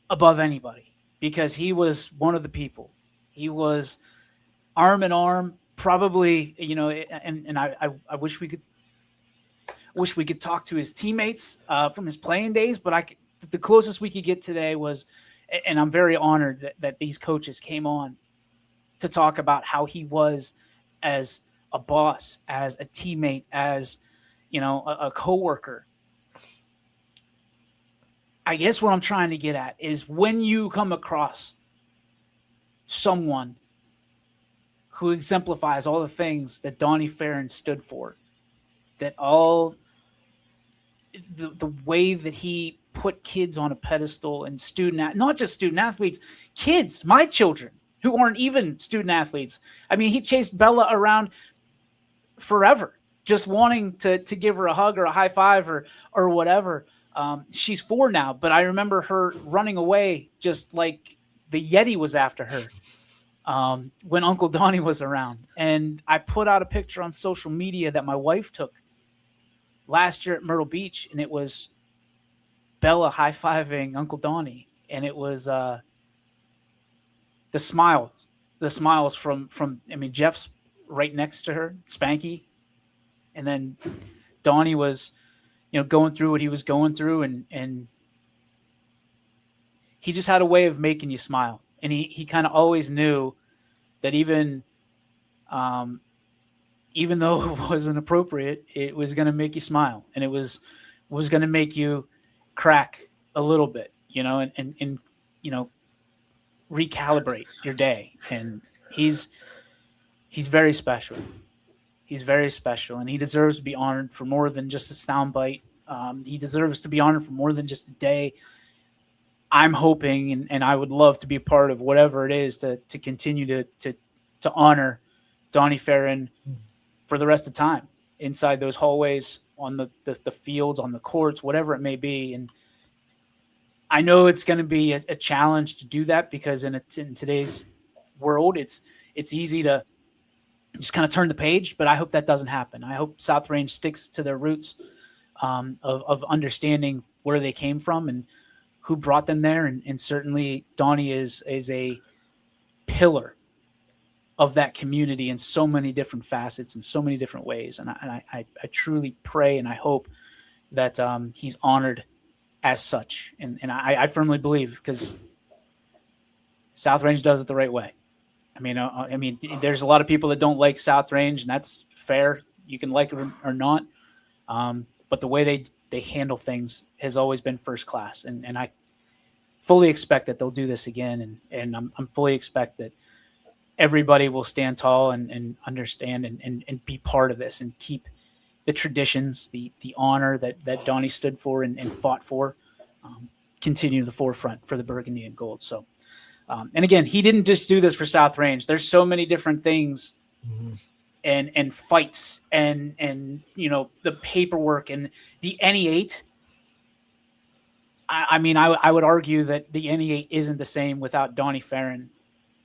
above anybody, because he was one of the people. He was arm in arm, probably, and I wish we could talk to his teammates from his playing days, but the closest we could get today was, and I'm very honored that these coaches came on to talk about how he was as a boss, as a teammate, as, a coworker. I guess what I'm trying to get at is when you come across someone who exemplifies all the things that Donnie Farron stood for, that all the way that he put kids on a pedestal, and not just student athletes, kids, my children who aren't even student athletes. I mean, he chased Bella around forever, just wanting to give her a hug or a high five or whatever. She's 4 now, but I remember her running away just like the Yeti was after her when Uncle Donnie was around. And I put out a picture on social media that my wife took last year at Myrtle Beach, and it was Bella high-fiving Uncle Donnie, and it was the smiles from Jeff's right next to her, Spanky, and then Donnie was going through what he was going through, and he just had a way of making you smile. And he kind of always knew that even though it wasn't appropriate, it was going to make you smile, and it was going to make you crack a little bit, and recalibrate your day. And he's very special. He's very special, and he deserves to be honored for more than just a soundbite. He deserves to be honored for more than just a day. I'm hoping, and I would love to be a part of whatever it is to continue to honor Donnie Farron for the rest of time, inside those hallways, on the fields, on the courts, whatever it may be. And I know it's going to be a challenge to do that because in today's world, it's easy to just kind of turn the page. But I hope that doesn't happen. I hope South Range sticks to their roots of understanding where they came from and who brought them there. And certainly Donnie is a pillar of that community in so many different facets in so many different ways. And I truly pray and I hope that he's honored as such. And I firmly believe, because South Range does it the right way. I mean, there's a lot of people that don't like South Range, and that's fair. You can like it or not. But the way they handle things has always been first class. And I fully expect that they'll do this again. And I'm fully expect that everybody will stand tall and understand and be part of this and keep the traditions, the honor that Donnie stood for and fought for, continue to the forefront for the Burgundy and Gold. So, and again, he didn't just do this for South Range. There's so many different things and fights and the paperwork and the NE8. I would argue that the NE8 isn't the same without Donnie Farron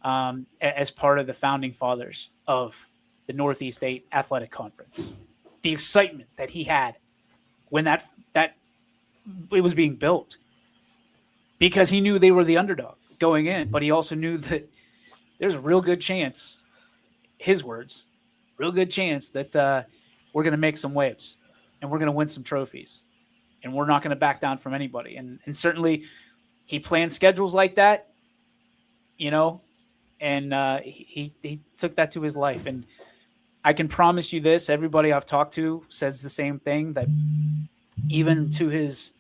as part of the founding fathers of the Northeast 8 Athletic Conference. The excitement that he had when that it was being built, because he knew they were the underdog going in, but he also knew that there's a real good chance, his words, real good chance that we're going to make some waves and we're going to win some trophies and we're not going to back down from anybody. And certainly he planned schedules like that, and he took that to his life. And I can promise you this, everybody I've talked to says the same thing, that even to his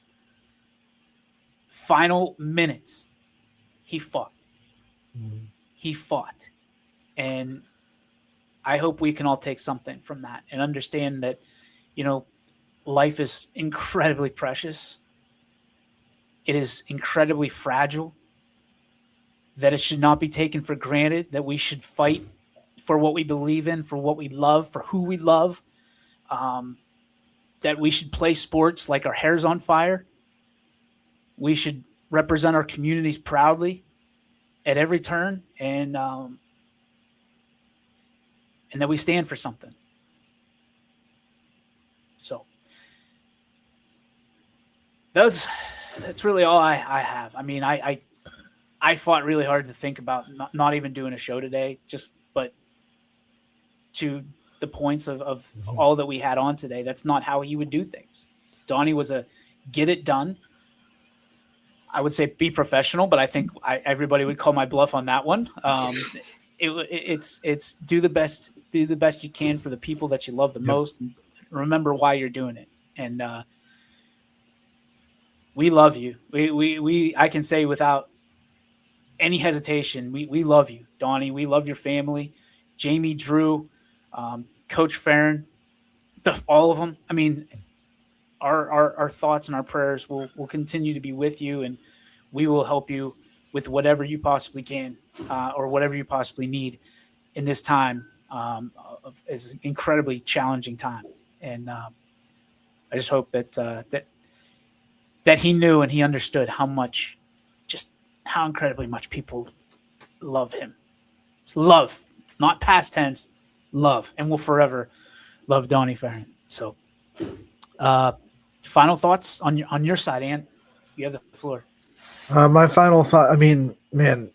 final minutes, he fought. He fought. And I hope we can all take something from that and understand that, life is incredibly precious. It is incredibly fragile, that it should not be taken for granted, that we should fight for what we believe in, for what we love, for who we love, that we should play sports like our hair's on fire. We should represent our communities proudly at every turn, and that we stand for something. So that's really all I have. I mean, I fought really hard to think about not even doing a show today, but to the points of all that we had on today, that's not how he would do things. Donnie was a get it done. I would say be professional, but I think everybody would call my bluff on that one. It's do the best you can for the people that you love the most, and remember why you're doing it. And we love you. I can say without any hesitation, we love you, Donnie. We love your family, Jamie, Drew, Coach Farron, all of them. I mean, our thoughts and our prayers will continue to be with you, and we will help you with whatever you possibly can, or whatever you possibly need in this time is an incredibly challenging time. And I just hope that he knew and he understood how incredibly much people love him. It's love, not past tense, love, and will forever love Donnie Farron. So, final thoughts on your side, Ant? You have the floor. My final thought. I mean, man,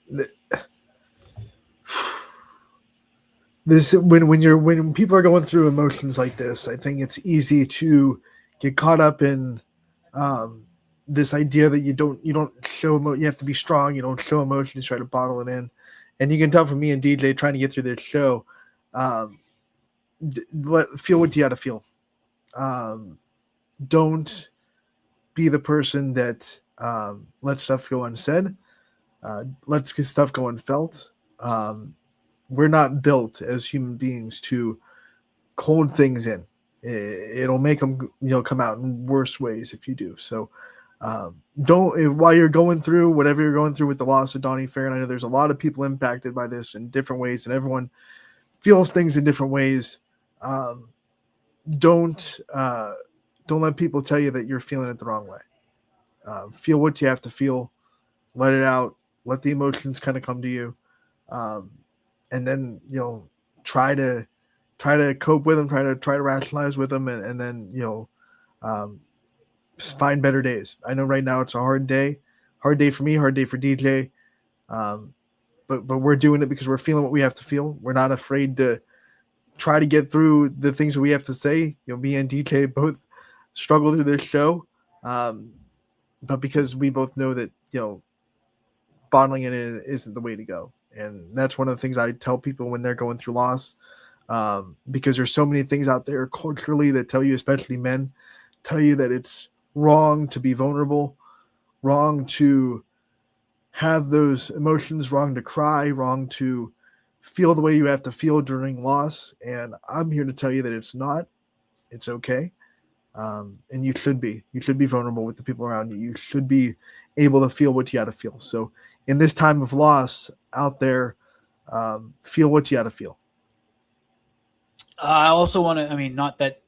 this when people are going through emotions like this, I think it's easy to get caught up in this idea that you don't show you have to be strong. You don't show emotions, try to bottle it in, and you can tell from me and DJ trying to get through this show. Feel what you got to feel. Don't be the person that lets stuff go unsaid. Let's get stuff go unfelt. We're not built as human beings to hold things in. It'll make them come out in worse ways if you do. So don't, while you're going through whatever you're going through with the loss of Donnie Farron, I know there's a lot of people impacted by this in different ways, and everyone feels things in different ways. Don't let people tell you that you're feeling it the wrong way. Feel what you have to feel, let it out, let the emotions kind of come to you, and then try to cope with them, try to rationalize with them, and then find better days. I know right now it's a hard day for me, hard day for DJ, but we're doing it because we're feeling what we have to feel. We're not afraid to try to get through the things that we have to say. Me and DJ both struggle through this show, but because we both know that bottling it in isn't the way to go. And that's one of the things I tell people when they're going through loss, because there's so many things out there culturally that tell you, especially men, tell you that it's wrong to be vulnerable, wrong to have those emotions, wrong to cry, wrong to feel the way you have to feel during loss. And I'm here to tell you that it's not. It's okay. And you should be vulnerable with the people around you. You should be able to feel what you got to feel. So in this time of loss out there, feel what you got to feel. I also want to, not that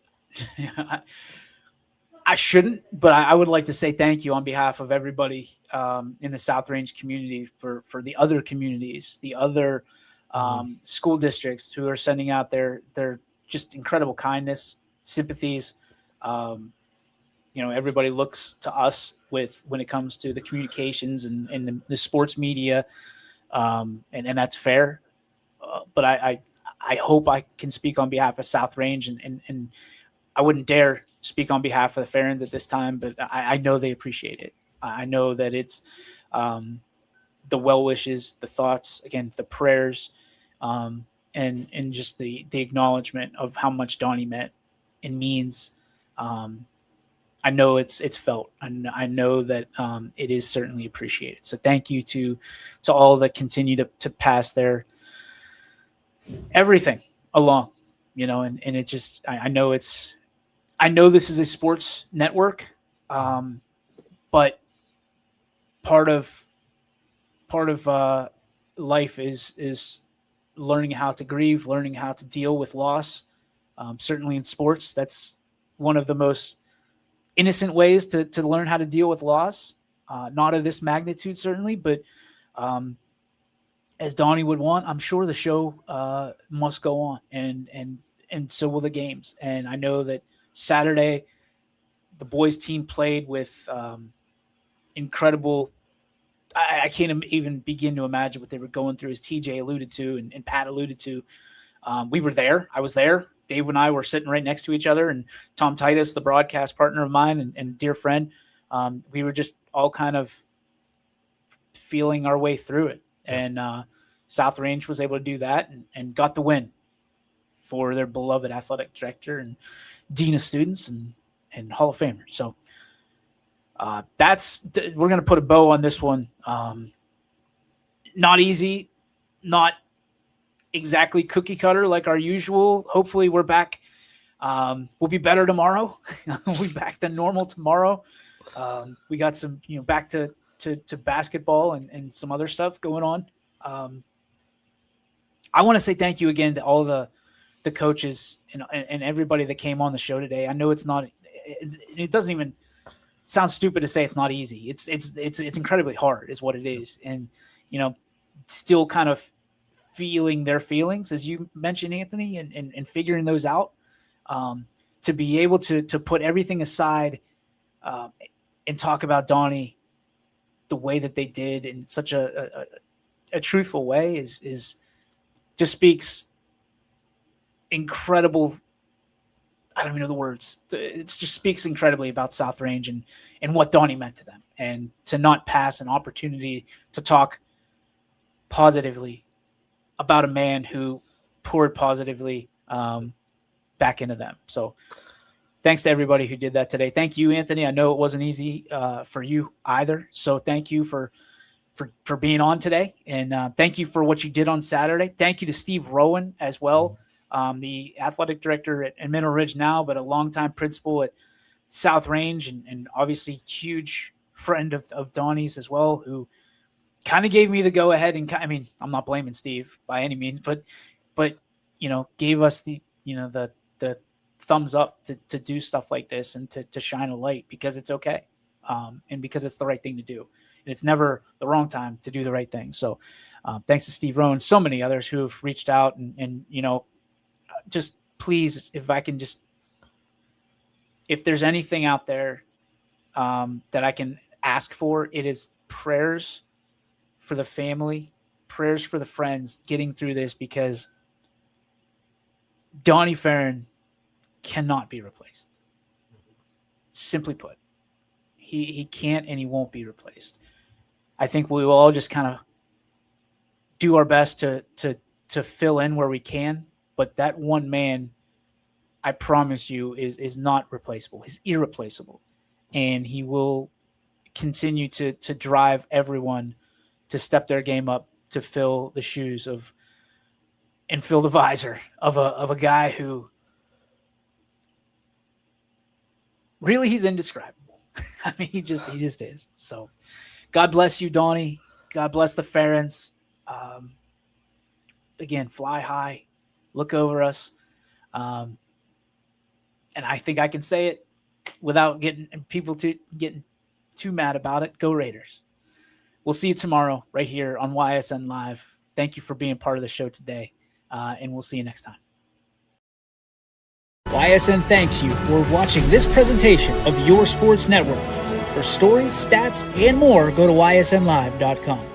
I shouldn't, but I would like to say thank you on behalf of everybody in the South Range community for the other communities, the other school districts who are sending out their just incredible kindness, sympathies. Everybody looks to us when it comes to the communications and the sports media, and that's fair. But I hope I can speak on behalf of South Range, and I wouldn't dare speak on behalf of the Farrens at this time, but I know they appreciate it. I know that it's the well wishes, the thoughts, again, the prayers, and just the acknowledgement of how much Donnie meant and means. I know it's felt, and I know that it is certainly appreciated. So thank you to all that continue to pass their everything along, and it just, I know this is a sports network, but part of life is learning how to grieve, learning how to deal with loss. Certainly in sports, that's one of the most innocent ways to learn how to deal with loss. Not of this magnitude, certainly, but as Donnie would want, I'm sure the show must go on, and so will the games. And I know that Saturday, the boys team played with incredible. I can't even begin to imagine what they were going through, as TJ alluded to and Pat alluded to. We were there. I was there. Dave and I were sitting right next to each other, and Tom Titus, the broadcast partner of mine and dear friend, we were just all kind of feeling our way through it. And South Range was able to do that and got the win for their beloved athletic director and dean of students and Hall of Famer. So we're going to put a bow on this one. Not easy, not exactly cookie cutter like our usual. Hopefully we're back. We'll be better tomorrow. We'll be back to normal tomorrow. We got some, back to basketball and some other stuff going on. I want to say thank you again to all the coaches and everybody that came on the show today. I know it's not, it doesn't even sound stupid to say it's not easy. It's incredibly hard is what it is. And, still kind of feeling their feelings, as you mentioned, Anthony, and figuring those out, to be able to put everything aside and talk about Donnie the way that they did in such a truthful way is just speaks incredible. I don't even know the words. It just speaks incredibly about South Range and what Donnie meant to them, and to not pass an opportunity to talk positively about a man who poured positively back into them. So thanks to everybody who did that today. Thank you, Anthony. I know it wasn't easy for you either. So thank you for being on today. And thank you for what you did on Saturday. Thank you to Steve Rowan as well, the athletic director at Mineral Ridge now, but a longtime principal at South Range, and obviously huge friend of Donnie's as well, who kind of gave me the go ahead. And I'm not blaming Steve by any means, but gave us the thumbs up to do stuff like this and to shine a light, because it's okay. and because it's the right thing to do. And it's never the wrong time to do the right thing. So thanks to Steve Rowe and so many others who have reached out and just please, if there's anything out there that I can ask for, it is prayers for the family, prayers for the friends getting through this, because Donnie Farron cannot be replaced. Simply put, he can't and he won't be replaced. I think we will all just kind of do our best to fill in where we can, but that one man, I promise you, is not replaceable. He's irreplaceable, and he will continue to drive everyone to step their game up, to fill the shoes of and fill the visor of a guy who really, he's indescribable. I mean, he just is. So God bless you, Donnie. God bless the Farrens. Again, fly high, look over us. And I think I can say it without getting people getting too mad about it. Go Raiders. We'll see you tomorrow right here on YSN Live. Thank you for being part of the show today, and we'll see you next time. YSN thanks you for watching this presentation of Your Sports Network. For stories, stats, and more, go to ysnlive.com.